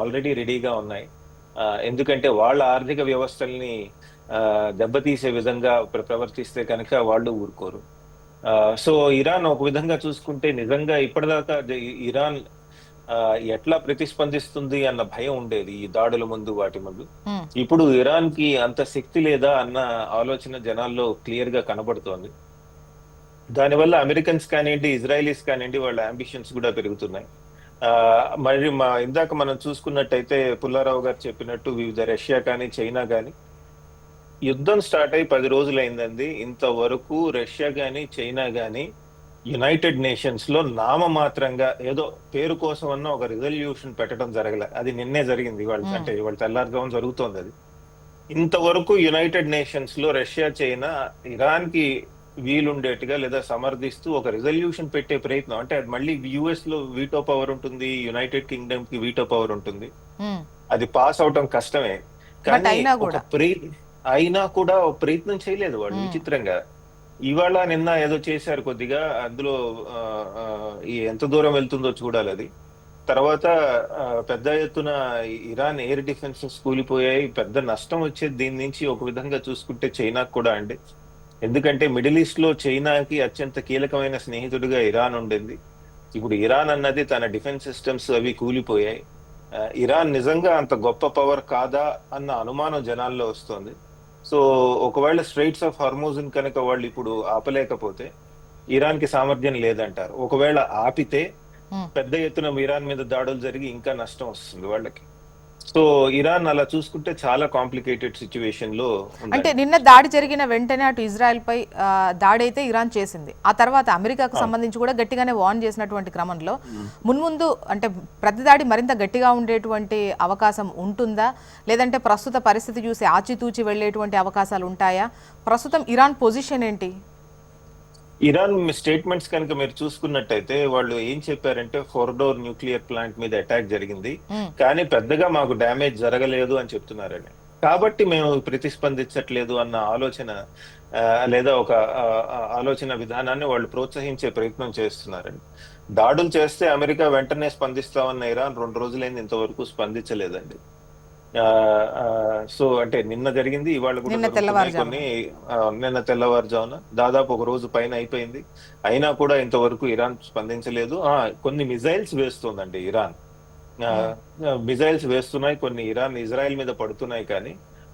ఆల్రెడీ రెడీగా ఉన్నాయి. ఎందుకంటే వాళ్ళ ఆర్థిక వ్యవస్థల్ని దెబ్బతీసే విధంగా ప్రవర్తిస్తే కనుక వాళ్ళు ఊరుకోరు. సో ఇరాన్ ఒక విధంగా చూసుకుంటే నిజంగా ఇప్పటిదాకా ఇరాన్ ఎట్లా ప్రతిస్పందిస్తుంది అన్న భయం ఉండేది ఈ దాడుల ముందు, వాటి ముందు. ఇప్పుడు ఇరాన్ కి అంత శక్తి లేదా అన్న ఆలోచన జనాల్లో క్లియర్ గా కనబడుతోంది. దానివల్ల అమెరికన్స్ కానివ్వండి, ఇజ్రాయలీస్ కానివ్వండి, వాళ్ళ అంబిషన్స్ కూడా పెరుగుతున్నాయి. మరి ఇందాక మనం చూసుకున్నట్టయితే పుల్లారావు గారు చెప్పినట్టు వివిధ రష్యా కానీ చైనా కానీ యుద్ధం స్టార్ట్ అయ్యి 10 రోజులు అయిందండి. ఇంతవరకు రష్యా గాని చైనా గాని యునైటెడ్ నేషన్స్ లో నామమాత్రంగా ఏదో పేరు కోసం అన్న ఒక రిజల్యూషన్ పెట్టడం జరగలే. అది నిన్నే జరిగింది. అంటే ఇవాళ తెల్లారుజామున జరుగుతోంది అది. ఇంతవరకు యునైటెడ్ నేషన్స్ లో రష్యా చైనా ఇరాన్ కి వీలుండేట్టుగా లేదా సమర్థిస్తూ ఒక రిజల్యూషన్ పెట్టే ప్రయత్నం, అంటే అది మళ్ళీ యుఎస్ లో వీటో పవర్ ఉంటుంది, యునైటెడ్ కింగ్డమ్ కి వీటో పవర్ ఉంటుంది, అది పాస్ అవటం కష్టమే. కానీ అయినా కూడా ప్రయత్నం చేయలేదు వాళ్ళు. విచిత్రంగా ఇవాళ నిన్న ఏదో చేశారు కొద్దిగా, అందులో ఎంత దూరం వెళ్తుందో చూడాలి అది. తర్వాత పెద్ద ఎత్తున ఇరాన్ ఎయిర్ డిఫెన్సెస్ కూలిపోయాయి, పెద్ద నష్టం వచ్చేది దీని నుంచి ఒక విధంగా చూసుకుంటే చైనాకు కూడా అండి. ఎందుకంటే మిడిల్ ఈస్ట్ లో చైనాకి అత్యంత కీలకమైన స్నేహితుడిగా ఇరాన్ ఉండింది. ఇప్పుడు ఇరాన్ అన్నది తన డిఫెన్స్ సిస్టమ్స్ అవి కూలిపోయాయి. ఇరాన్ నిజంగా అంత గొప్ప పవర్ కాదా అన్న అనుమానం జనాల్లో వస్తుంది. సో ఒకవేళ స్ట్రైట్స్ ఆఫ్ హార్మోజ్ కనుక వాళ్ళు ఇప్పుడు ఆపలేకపోతే ఇరాన్ కి సామర్థ్యం లేదంటారు. ఒకవేళ ఆపితే పెద్ద ఎత్తున ఇరాన్ మీద దాడులు జరిగి ఇంకా నష్టం వస్తుంది వాళ్ళకి. సో ఇరాన్ అలా చూసుకుంటే చాలా కాంప్లికేటెడ్ సిచ్యువేషన్ లో. అంటే నిన్న దాడి జరిగిన వెంటనే అటు ఇజ్రాయెల్ పై దాడి అయితే ఇరాన్ చేసింది. ఆ తర్వాత అమెరికాకు సంబంధించి కూడా గట్టిగానే వార్న్ చేసినటువంటి క్రమంలో మున్ముందు అంటే ప్రతి దాడి మరింత గట్టిగా ఉండేటువంటి అవకాశం ఉంటుందా, లేదంటే ప్రస్తుత పరిస్థితి చూసి ఆచితూచి వెళ్లేటువంటి అవకాశాలు ఉంటాయా? ప్రస్తుతం ఇరాన్ పొజిషన్ ఏంటి? ఇరాన్ స్టేట్మెంట్స్ కనుక మీరు చూసుకున్నట్టయితే వాళ్ళు ఏం చెప్పారంటే ఫోర్డోర్ న్యూక్లియర్ ప్లాంట్ మీద అటాక్ జరిగింది, కానీ పెద్దగా మాకు డ్యామేజ్ జరగలేదు అని చెప్తున్నారండి. కాబట్టి మేము ప్రతిస్పందించట్లేదు అన్న ఆలోచన లేదా ఒక ఆలోచన విధానాన్ని వాళ్ళు ప్రోత్సహించే ప్రయత్నం చేస్తున్నారండి. దాడులు చేస్తే అమెరికా వెంటనే స్పందిస్తామన్న ఇరాన్ 2 రోజులైంది ఇంతవరకు స్పందించలేదండి. సో అంటే నిన్న జరిగింది, ఇవాళ కూడా నిన్న తెల్లవారుజామున దాదాపు 1 రోజు పైన అయిపోయింది. అయినా కూడా ఇంతవరకు ఇరాన్ స్పందించలేదు. కొన్ని మిజైల్స్ వేస్తుందండి ఇరాన్, మిజైల్స్ వేస్తున్నాయి, కొన్ని ఇజ్రాయెల్ మీద పడుతున్నాయి. కానీ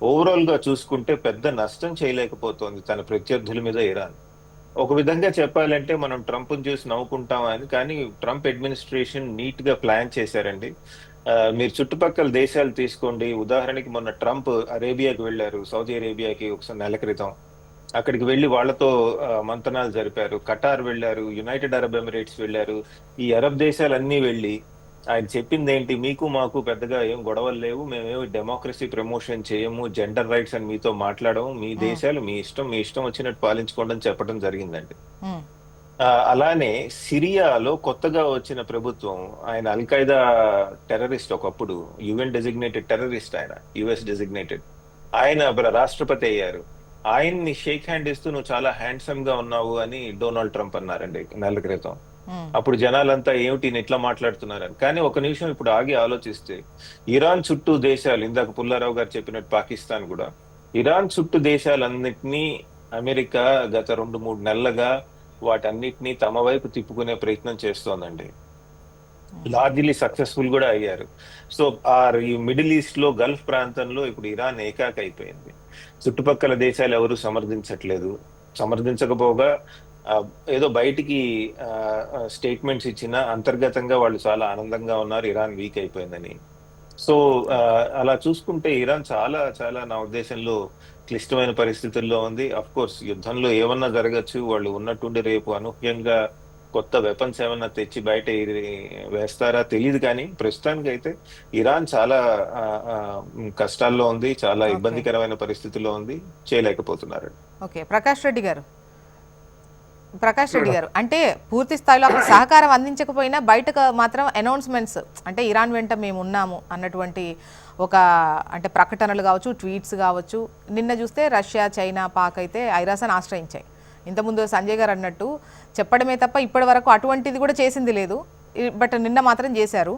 ఓవరాల్ గా చూసుకుంటే పెద్ద నష్టం చేయలేకపోతుంది తన ప్రత్యర్థుల మీద ఇరాన్. ఒక విధంగా చెప్పాలంటే మనం ట్రంప్ చూసి నవ్వుకుంటామని, కానీ ట్రంప్ అడ్మినిస్ట్రేషన్ నీట్ గా ప్లాన్ చేశారండి. మీరు చుట్టుపక్కల దేశాలు తీసుకోండి, ఉదాహరణకి మొన్న ట్రంప్ అరేబియాకి వెళ్ళారు, సౌదీ అరేబియాకి ఒకసారి నెల క్రితం. అక్కడికి వెళ్లి వాళ్ళతో మంతనాలు జరిపారు. ఖటార్ వెళ్ళారు, యునైటెడ్ అరబ్ ఎమిరేట్స్ వెళ్ళారు. ఈ అరబ్ దేశాలన్నీ వెళ్ళి ఆయన చెప్పింది ఏంటి, మీకు మాకు పెద్దగా ఏం గొడవలు లేవు, మేమేమి డెమోక్రసీ ప్రమోషన్ చేయము, జెండర్ రైట్స్ అని మీతో మాట్లాడము, మీ దేశాలు మీ ఇష్టం వచ్చినట్టు పాలించుకోండి అని చెప్పడం జరిగిందండి. అలానే సిరియాలో కొత్తగా వచ్చిన ప్రభుత్వం, ఆయన అల్ ఖైదా టెర్రరిస్ట్, ఒకప్పుడు యుఎన్ డెసిగ్నేటెడ్ టెర్రరిస్ట్, ఆయన యుఎస్ డెసిగ్నేటెడ్, ఆయన రాష్ట్రపతి అయ్యారు. ఆయన్ని షేక్ హ్యాండ్ ఇస్తూ నువ్వు చాలా హ్యాండ్సమ్ గా ఉన్నావు అని డొనాల్డ్ ట్రంప్ అన్నారండి నెల క్రితం. అప్పుడు జనాలంతా ఏమిటి ఇట్లా మాట్లాడుతున్నారని. కానీ ఒక నిమిషం ఇప్పుడు ఆగి ఆలోచిస్తే, ఇరాన్ చుట్టూ దేశాలు, ఇందాక పుల్లారావు గారు చెప్పినట్టు పాకిస్తాన్ కూడా, ఇరాన్ చుట్టూ దేశాలన్నిటినీ అమెరికా గత 2-3 నెలలుగా వాటన్నిటినీ తమ వైపు తిప్పుకునే ప్రయత్నం చేస్తోందండి. లార్జ్లీ సక్సెస్ఫుల్ కూడా అయ్యారు. సో ఈ మిడిల్ ఈస్ట్ లో, గల్ఫ్ ప్రాంతంలో ఇప్పుడు ఇరాన్ ఏకాక అయిపోయింది. చుట్టుపక్కల దేశాలు ఎవరు సమర్థించకపోగా ఏదో బయటికి స్టేట్మెంట్స్ ఇచ్చినా అంతర్గతంగా వాళ్ళు చాలా ఆనందంగా ఉన్నారు, ఇరాన్ వీక్ అయిపోయిందని. సో అలా చూసుకుంటే ఇరాన్ చాలా చాలా నా ఉద్దేశంలో క్లిష్టమైన పరిస్థితుల్లో ఉంది. అఫ్ కోర్స్ యుద్ధంలో ఏమన్నా జరగచ్చు, వాళ్ళు ఉన్నట్టుండి రేపు అనూహ్యంగా కొత్త వెపన్స్ ఏమన్నా తెచ్చి బయట వేస్తారా తెలియదు. కానీ ప్రస్తుతానికి అయితే ఇరాన్ చాలా కష్టాల్లో ఉంది, చాలా ఇబ్బందికరమైన పరిస్థితుల్లో ఉంది, చేయలేకపోతున్నారు. ఓకే, ప్రకాష్ రెడ్డి గారు, అంటే పూర్తి స్థాయిలో అక్కడ సహకారం అందించకపోయినా బయటకు మాత్రం అనౌన్స్మెంట్స్, అంటే ఇరాన్ వెంట మేము ఉన్నాము అన్నటువంటి ఒక అంటే ప్రకటనలు కావచ్చు, ట్వీట్స్ కావచ్చు. నిన్న చూస్తే రష్యా, చైనా, పాక్ అయితే ఐరాసను ఆశ్రయించాయి. ఇంతకుముందు సంజయ్ గారు అన్నట్టు చెప్పడమే తప్ప ఇప్పటి వరకు అటువంటిది కూడా చేసింది లేదు, బట్ నిన్న మాత్రం చేశారు.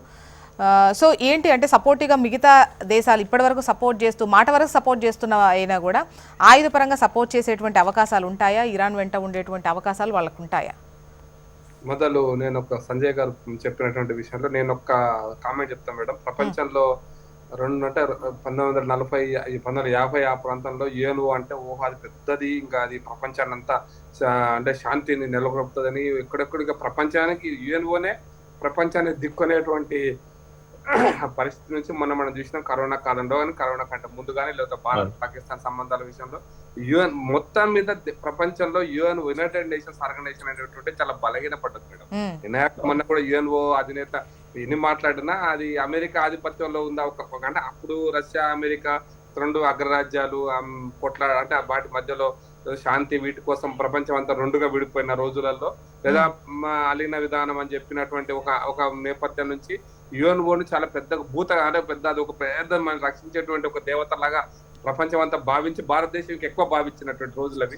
సో ఏంటి అంటే సపోర్టివ్గా మిగతా దేశాలు ఇప్పటి వరకు సపోర్ట్ చేస్తూ, మాట వరకు సపోర్ట్ చేస్తున్న అయినా కూడా ఆయుధపరంగా సపోర్ట్ చేసేటువంటి అవకాశాలు ఉంటాయా? ఇరాన్ వెంట ఉండేటువంటి అవకాశాలు వాళ్ళకు ఉంటాయా? మొదలు నేను ఒక సంజయ్ గారు చెప్పినటువంటి విషయంలో నేను ఒక కామెంట్ చెప్తాను మేడం. ప్రపంచంలో 1950 ఆ ప్రాంతంలో యుఎన్ఓ అంటే అది పెద్దది, ఇంకా అది ప్రపంచాన్ని అంతా అంటే శాంతిని నెలకొల్పుతుందని, ఎక్కడెక్కడిగా ప్రపంచానికి యుఎన్ఓనే ప్రపంచాన్ని దిక్కునేటువంటి పరిస్థితి నుంచి మనం చూసినాం కరోనా కాలంలో, కానీ కరోనా కంటే ముందు కానీ, లేదా భారత్ పాకిస్తాన్ సంబంధాల విషయంలో యుఎన్ మొత్తం మీద ప్రపంచంలో యుఎన్ యునైటెడ్ నేషన్స్ ఆర్గనైజేషన్ అనేటువంటి చాలా బలహీన పడ్డది మేడం. మొన్న కూడా యుఎన్ఓ అధినేత ఎన్ని మాట్లాడినా అది అమెరికా ఆధిపత్యంలో ఉందా అంటే అప్పుడు రష్యా, అమెరికా 2 అగ్రరాజ్యాలు అంటే వాటి మధ్యలో శాంతి, వీటి కోసం ప్రపంచం అంతా 2గా విడిపోయిన రోజులలో, లేదా అలీన విధానం అని చెప్పినటువంటి ఒక నేపథ్యం నుంచి యుఎన్ఓని చాలా పెద్ద అంటే అది ఒక పెద్ద మనం రక్షించేటువంటి ఒక దేవత లాగా ప్రపంచం అంతా భావించి, భారతదేశం ఎక్కువ భావించినటువంటి రోజులవి.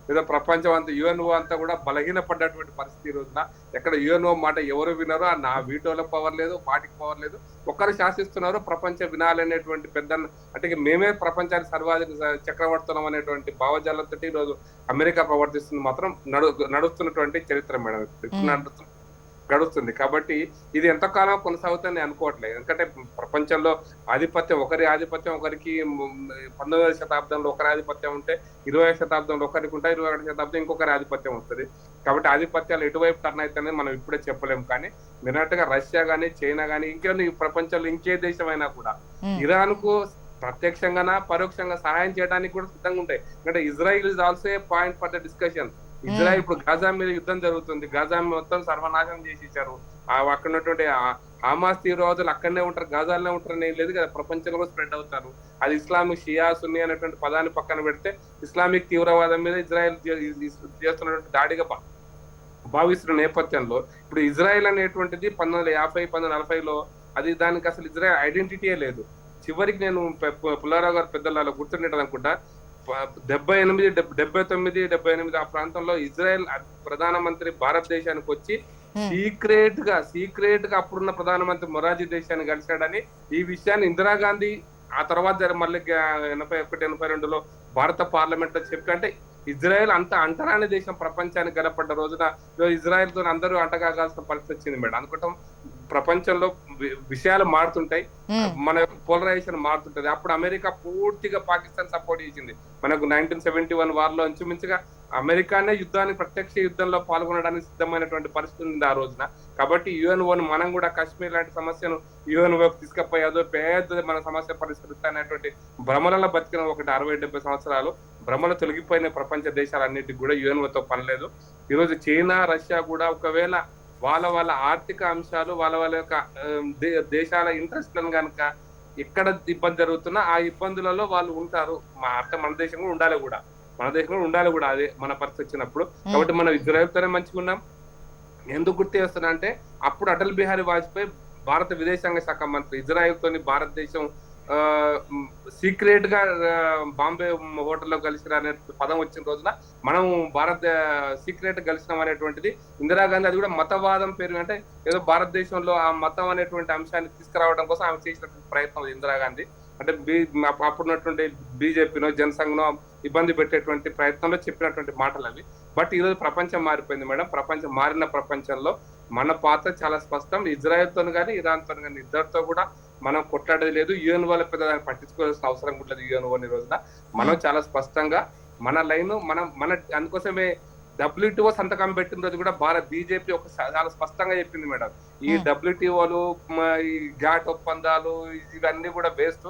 లేదా ప్రపంచం అంతా యుఎన్ఓ అంతా కూడా బలహీన పడ్డటువంటి పరిస్థితి రోజున ఎక్కడ యుఎన్ఓ మాట ఎవరు వినరో, నా వీటోలకు పవర్ లేదు, వాటికి పవర్ లేదు, ఒక్కరు శాసిస్తున్నారు, ప్రపంచం వినాలనేటువంటి పెద్ద, అంటే మేమే ప్రపంచానికి సర్వాధిక చక్రవర్తులం అనేటువంటి భావజాలంతో ఈరోజు అమెరికా ప్రవర్తిస్తుంది మాత్రం నడుస్తున్నటువంటి చరిత్ర మేడం గడుస్తుంది. కాబట్టి ఇది ఎంతకాలం కొనసాగుతుందని అనుకోవట్లేదు. ఎందుకంటే ప్రపంచంలో ఒకరి ఆధిపత్యం ఒకరికి 19వ శతాబ్దంలో ఒకరి ఆధిపత్యం ఉంటే 20వ శతాబ్దంలో ఒకరికి ఉంటాయి, 21వ శతాబ్దం ఇంకొకరి ఆధిపత్యం వస్తుంది. కాబట్టి ఆధిపత్యాలు ఎటువైపు టర్న్ అవుతాయని మనం ఇప్పుడే చెప్పలేము. కానీ మీరన్నట్టుగా రష్యా కానీ, చైనా కానీ, ఇంకేమైనా ఈ ప్రపంచంలో ఇంకే దేశమైనా కూడా ఇరాన్ కు ప్రత్యక్షంగా పరోక్షంగా సహాయం చేయడానికి కూడా సిద్ధంగా ఉంటాయి. ఎందుకంటే Israel is also a point for the discussion. Israel ఇప్పుడు గాజా మీద యుద్ధం జరుగుతుంది, గాజా మొత్తం సర్వనాశనం చేసి ఇచ్చారు. అక్కడ ఉన్నటువంటి హమాస్ తీవ్రవాదులు అక్కడనే ఉంటారు, గాజాలోనే ఉంటారని ఏం లేదు కదా, ప్రపంచంలో కూడా స్ప్రెడ్ అవుతారు. అది ఇస్లామిక్ షియా సున్నీ అనేటువంటి పదాన్ని పక్కన పెడితే ఇస్లామిక్ తీవ్రవాదం మీద ఇజ్రాయెల్ చేస్తున్నటువంటి దాడిగా భావిస్తున్న నేపథ్యంలో ఇప్పుడు ఇజ్రాయెల్ అనేటువంటిది 1950-1940లో అది దానికి అసలు ఇజ్రాయెల్ ఐడెంటిటీయే లేదు. చివరికి నేను పుల్లారావు గారు పెద్దలలో గుర్తుండేది అనుకుంటా, 79-78 ఆ ప్రాంతంలో ఇజ్రాయెల్ ప్రధానమంత్రి భారతదేశానికి వచ్చి సీక్రెట్ గా అప్పుడున్న ప్రధానమంత్రి మొరార్జీ దేశాన్ని కలిశాడని ఈ విషయాన్ని ఇందిరాగాంధీ ఆ తర్వాత మళ్ళీ 81-82లో భారత పార్లమెంట్ లో చెప్పి, అంటే ఇజ్రాయెల్ అంత అంటరాని దేశం ప్రపంచానికి గడపడ్డ రోజున ఇజ్రాయెల్ తో అందరూ అంటగాగాల్సిన పరిస్థితి వచ్చింది మేడం. అనుకుంటాం ప్రపంచంలో విషయాలు మారుతుంటాయి, మన పోలరైజేషన్ మారుతుంటది. అప్పుడు అమెరికా పూర్తిగా పాకిస్తాన్ సపోర్ట్ చేసింది. మనకు 1971 వార్లో ఇంచుమించుగా అమెరికానే ప్రత్యక్ష యుద్ధంలో పాల్గొనడానికి సిద్ధమైనటువంటి పరిస్థితి ఉంది ఆ రోజున. కాబట్టి యుఎన్ఓని మనం కూడా కాశ్మీర్ లాంటి సమస్యను యుఎన్ఓకి తీసుకుపోయి అదో పెద్ద మన సమస్య పరిష్కరిస్తా అనేటువంటి భ్రమలలో బతికిన 60-70 సంవత్సరాలు భ్రమలు తొలగిపోయిన ప్రపంచ దేశాలన్నిటికి కూడా యుఎన్ఓతో పని లేదు. ఈరోజు చైనా, రష్యా కూడా ఒకవేళ వాళ్ళ ఆర్థిక అంశాలు వాళ్ళ యొక్క దేశాల ఇంట్రెస్ట్లను కనుక ఎక్కడ ఇబ్బంది జరుగుతున్నా ఆ ఇబ్బందులలో వాళ్ళు ఉంటారు. మన దేశం కూడా ఉండాలి కూడా, అదే మన పరిస్థితి వచ్చినప్పుడు. కాబట్టి మనం ఇజ్రాయెల్తోనే మంచిగా ఉన్నాం. ఎందుకు గుర్తు చేస్తున్నా అంటే అప్పుడు అటల్ బిహారీ వాజ్పేయి భారత విదేశాంగ శాఖ మంత్రి ఇజ్రాయెల్తోని భారతదేశం సీక్రెట్ గా బాంబే హోటల్లో కలిసిన అనే పదం వచ్చిన రోజున మనం సీక్రెట్ కలిసినాం అనేటువంటిది ఇందిరాగాంధీ, అది కూడా మతవాదం పేరు, అంటే ఏదో భారతదేశంలో ఆ మతం అనేటువంటి అంశాన్ని తీసుకురావడం కోసం ఆమె చేసినటువంటి ప్రయత్నం ఇందిరాగాంధీ. అంటే అప్పుడున్నటువంటి బీజేపీనో జనసంఘ్నో ఇబ్బంది పెట్టేటువంటి ప్రయత్నంలో చెప్పినటువంటి మాటలు అవి. బట్ ఈరోజు ప్రపంచం మారిపోయింది మేడం. మారిన ప్రపంచంలో మన పాత్ర చాలా స్పష్టం. ఇజ్రాయెల్తో కానీ ఇరాన్తో కానీ ఇద్దరితో కూడా మనం కొట్లాడేది లేదు. యుఎన్ వాళ్ళ పెద్ద దాన్ని పట్టించుకోవాల్సిన అవసరం కూడా లేదు. యుఎన్ ఈ రోజున మనం చాలా స్పష్టంగా మన లైన్ మన అందుకోసమే WTO సంతకం పెట్టిన రోజు కూడా బీజేపీ చాలా స్పష్టంగా చెప్పింది మేడం. ఈ WTOలు, ఈ ఘాట్ ఒప్పందాలు ఇవన్నీ కూడా వేస్ట్.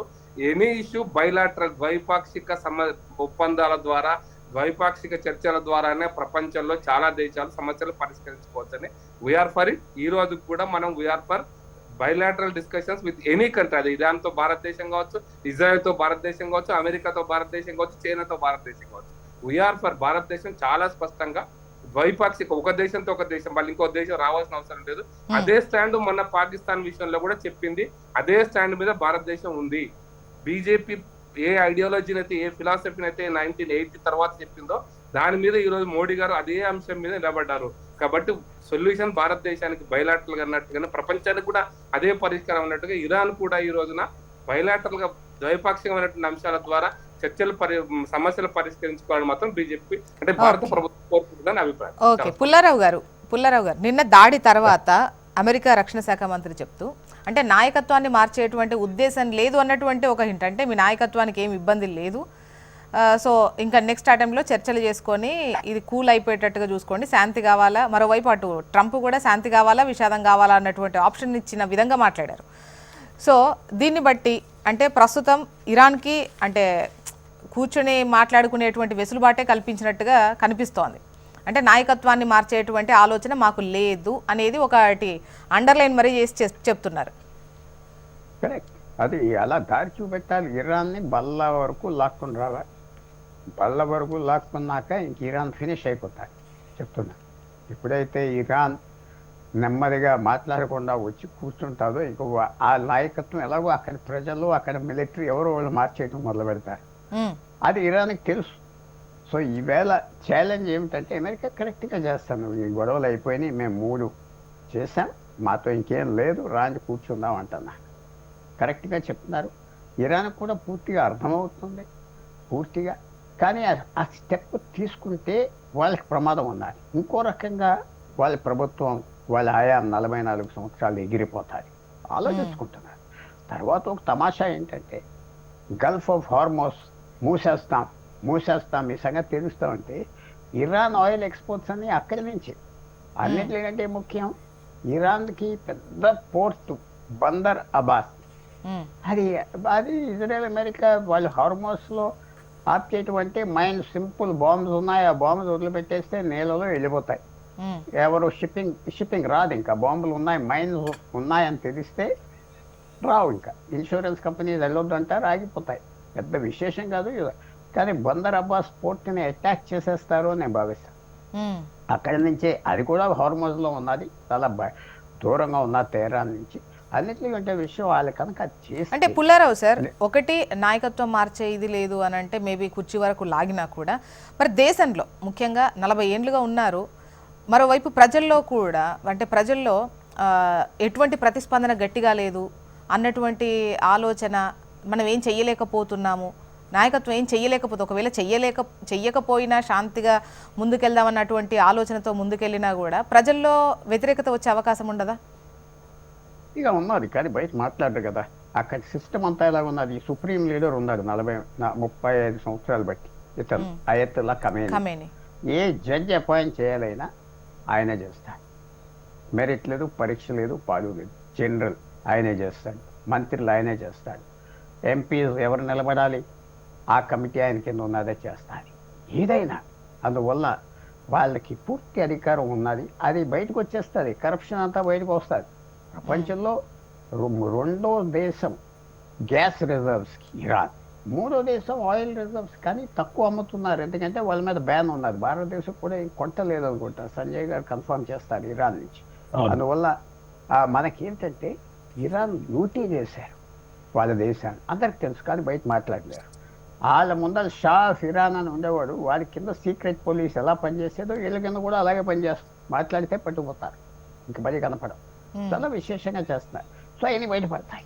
ఎనీ ఇష్యూ బైలాటరల్ ద్వైపాక్షిక ఒప్పందాల ద్వారా, ద్వైపాక్షిక చర్చల ద్వారానే ప్రపంచంలో చాలా దేశాలు సమస్యలు పరిష్కరించుకోవచ్చని వీఆర్ ఫర్ ఇట్. ఈ రోజు కూడా మనం we are for bilateral discussions with any country. అది ఇరాన్తో భారతదేశం కావచ్చు, ఇజ్రాయెల్తో భారతదేశం కావచ్చు, అమెరికాతో భారతదేశం కావచ్చు, చైనాతో భారతదేశం కావచ్చు. వీఆర్ ఫర్ భారతదేశం చాలా స్పష్టంగా ద్వైపాక్షిక, ఒక దేశంతో ఒక దేశం మళ్ళీ ఇంకో దేశం రావాల్సిన అవసరం లేదు. అదే స్టాండ్ మొన్న పాకిస్తాన్ విషయంలో కూడా చెప్పింది. అదే స్టాండ్ మీద భారతదేశం ఉంది. బీజేపీ ఏ ఐడియాలజీని అయితే, ఏ ఫిలాసఫీని అయితే 1980 తర్వాత చెప్పిందో దాని మీద ఈ రోజు మోడీ గారు అదే అంశం మీద నిలబడ్డారు. కాబట్టి సొల్యూషన్ భారతదేశానికి బైలాటరల్ గా అన్నట్టుగానే ప్రపంచానికి కూడా అదే పరిష్కారం అన్నట్టుగా ఇరాన్ కూడా ఈ రోజున బైలాటరల్ గా ద్వైపాక్షికమైనటువంటి అంశాల ద్వారా సమస్యలు పరిష్కరించుకోవాలని మాత్రం బీజేపీ అంటే భారత ప్రభుత్వం కోరుకుంటుందని అభిప్రాయం. ఓకే, పుల్లారావు గారు నిన్న దాడి తర్వాత అమెరికా రక్షణ శాఖ మంత్రి చెప్తూ, అంటే నాయకత్వాన్ని మార్చేటువంటి ఉద్దేశం లేదు అన్నటువంటి ఒక హింట్. అంటే మీ నాయకత్వానికి ఏమి ఇబ్బంది లేదు, సో ఇంకా నెక్స్ట్ అటెంప్ట్లో చర్చలు చేసుకొని ఇది కూల్ అయిపోయేటట్టుగా చూసుకోండి, శాంతి కావాలా, మరోవైపు అటు ట్రంప్ కూడా శాంతి కావాలా విషాదం కావాలా అన్నటువంటి ఆప్షన్ ఇచ్చిన విధంగా మాట్లాడారు. సో దీన్ని బట్టి అంటే ప్రస్తుతం ఇరాన్కి అంటే కూర్చొని మాట్లాడుకునేటువంటి వెసులుబాటే కల్పించినట్టుగా కనిపిస్తోంది. అంటే నాయకత్వాన్ని మార్చేటువంటి ఆలోచన మాకు లేదు అనేది ఒకటి అండర్లైన్ మరీ చేసి చెప్తున్నారు. కరెక్ట్, అది అలా దారి చూపెట్టాలి. ఇరాన్ని బల్ల వరకు లాక్కుని రావాలి. బల్ల వరకు లాక్కున్నాక ఇంక ఇరాన్ ఫినిష్ అయిపోతారు చెప్తున్నా. ఎప్పుడైతే ఇరాన్ నెమ్మదిగా మాట్లాడకుండా వచ్చి కూర్చుంటుందో ఇంకో ఆ నాయకత్వం ఎలాగో అక్కడ ప్రజలు, అక్కడ మిలిటరీ ఎవరో వాళ్ళు మార్చేయటం మొదలు పెడతారు. అది ఇరాన్కి తెలుసు. సో ఈవేళ ఛాలెంజ్ ఏమిటంటే అమెరికా కరెక్ట్గా చేస్తాను, ఈ గొడవలు అయిపోయినాయి, మేము 3 చేసాం, మాతో ఇంకేం లేదు, రాండి కూర్చుందాం అంటున్నా. కరెక్ట్గా చెప్తున్నారు. ఇరాన్ కూడా పూర్తిగా అర్థమవుతుంది పూర్తిగా. కానీ ఆ స్టెప్ తీసుకుంటే వాళ్ళకి ప్రమాదం ఉన్నది. ఇంకో రకంగా వాళ్ళ ప్రభుత్వం వాళ్ళ ఆయా 44 సంవత్సరాలు ఎగిరిపోతారు ఆలోచించుకుంటున్నారు. తర్వాత ఒక తమాషా ఏంటంటే గల్ఫ్ ఆఫ్ హార్మోస్ మూసేస్తాం ఈ సంగతి తెలుస్తామంటే ఇరాన్ ఆయిల్ ఎక్స్పోర్ట్స్ అన్ని అక్కడి నుంచి. అన్నిటికంటే ముఖ్యం ఇరాన్కి పెద్ద పోర్టు బందర్ అబ్బాస్, అది ఇజ్రాయెల్ అమెరికా వాళ్ళు హార్మోస్లో ఆప్ చేయటం అంటే మైండ్ సింపుల్. బాంబ్స్ ఉన్నాయి, ఆ బాంబ్స్ వదిలిపెట్టేస్తే నీళ్ళలో వెళ్ళిపోతాయి. ఎవరు షిప్పింగ్ రాదు. ఇంకా బాంబులు ఉన్నాయి, మైన్స్ ఉన్నాయని తెలిస్తే రావు. ఇంకా ఇన్సూరెన్స్ కంపెనీస్ వెళ్ళొద్దు అంటారు, ఆగిపోతాయి. పెద్ద విశేషం కాదు. కానీ బందర్ అబ్బాస్ పోర్ట్ని అటాక్ చేసేస్తారు అని నేను భావిస్తాను. అక్కడి నుంచే అది కూడా హార్మోజ్లో ఉన్నది, చాలా దూరంగా ఉన్నది తెహరాన్ నుంచి. అన్నిటికంటే విషయం వాళ్ళు కనుక చేసి అంటే పుల్లారావు సార్, ఒకటి నాయకత్వం మార్చే ఇది లేదు అని అంటే మేబీ కుర్చీ వరకు లాగినా కూడా మరి దేశంలో ముఖ్యంగా 40 ఏళ్ళుగా ఉన్నారు. మరోవైపు ప్రజల్లో కూడా అంటే ప్రజల్లో ఎటువంటి ప్రతిస్పందన గట్టిగా లేదు అన్నటువంటి ఆలోచన, మనం ఏం చెయ్యలేకపోతున్నాము, నాయకత్వం ఏం చెయ్యలేకపోతే ఒకవేళ చెయ్యకపోయినా శాంతిగా ముందుకెళ్దామన్నటువంటి ఆలోచనతో ముందుకెళ్ళినా కూడా ప్రజల్లో వ్యతిరేకత వచ్చే అవకాశం ఉండదా? ఇక ఉన్నది, కానీ బయట మాట్లాడరు కదా. అక్కడ సిస్టమ్ అంతా ఎలా ఉన్నది. సుప్రీం లీడర్ ఉన్నాడు 35 సంవత్సరాలు బట్టి, ఇతను అయతుల్లా ఖమేనీ. ఏ జడ్జి అపాయింట్ చేయాలైనా ఆయనే చేస్తాడు. మెరిట్ లేదు, పరీక్ష లేదు, పాడు లేదు. జనరల్ ఆయనే చేస్తాడు, మంత్రులు ఆయనే చేస్తాడు. ఎంపీ ఎవరు నిలబడాలి, ఆ కమిటీ ఆయన కింద ఉన్నదే చేస్తారు ఏదైనా. అందువల్ల వాళ్ళకి పూర్తి అధికారం ఉన్నది. అది బయటకు వచ్చేస్తుంది, కరప్షన్ అంతా బయటకు వస్తుంది. ప్రపంచంలో రెండో దేశం గ్యాస్ రిజర్వ్స్కి ఇరాన్, మూడో దేశం ఆయిల్ రిజర్వ్స్, కానీ తక్కువ అమ్ముతున్నారు ఎందుకంటే వాళ్ళ మీద బ్యాన్ ఉన్నది. భారతదేశం కూడా కొంటలేదు అనుకుంటా, సంజయ్ గారు కన్ఫర్మ్ చేస్తారు ఇరాన్ నుంచి. అందువల్ల మనకేంటంటే ఇరాన్ లూటీ చేశారు వాళ్ళ దేశాన్ని, అందరికి తెలుసు కానీ బయట మాట్లాడలేరు. వాళ్ళ ముందర షా ఆఫ్ ఇరాన్ అని ఉండేవాడు, వాడి కింద సీక్రెట్ పోలీస్ ఎలా పనిచేసేదో వీళ్ళ కింద కూడా అలాగే పనిచేస్తారు. మాట్లాడితే పట్టుకుపోతారు, ఇంక బయట కనపడం. చాలా విశేషంగా చేస్తున్నారు. సో అవన్నీ బయటపడతాయి.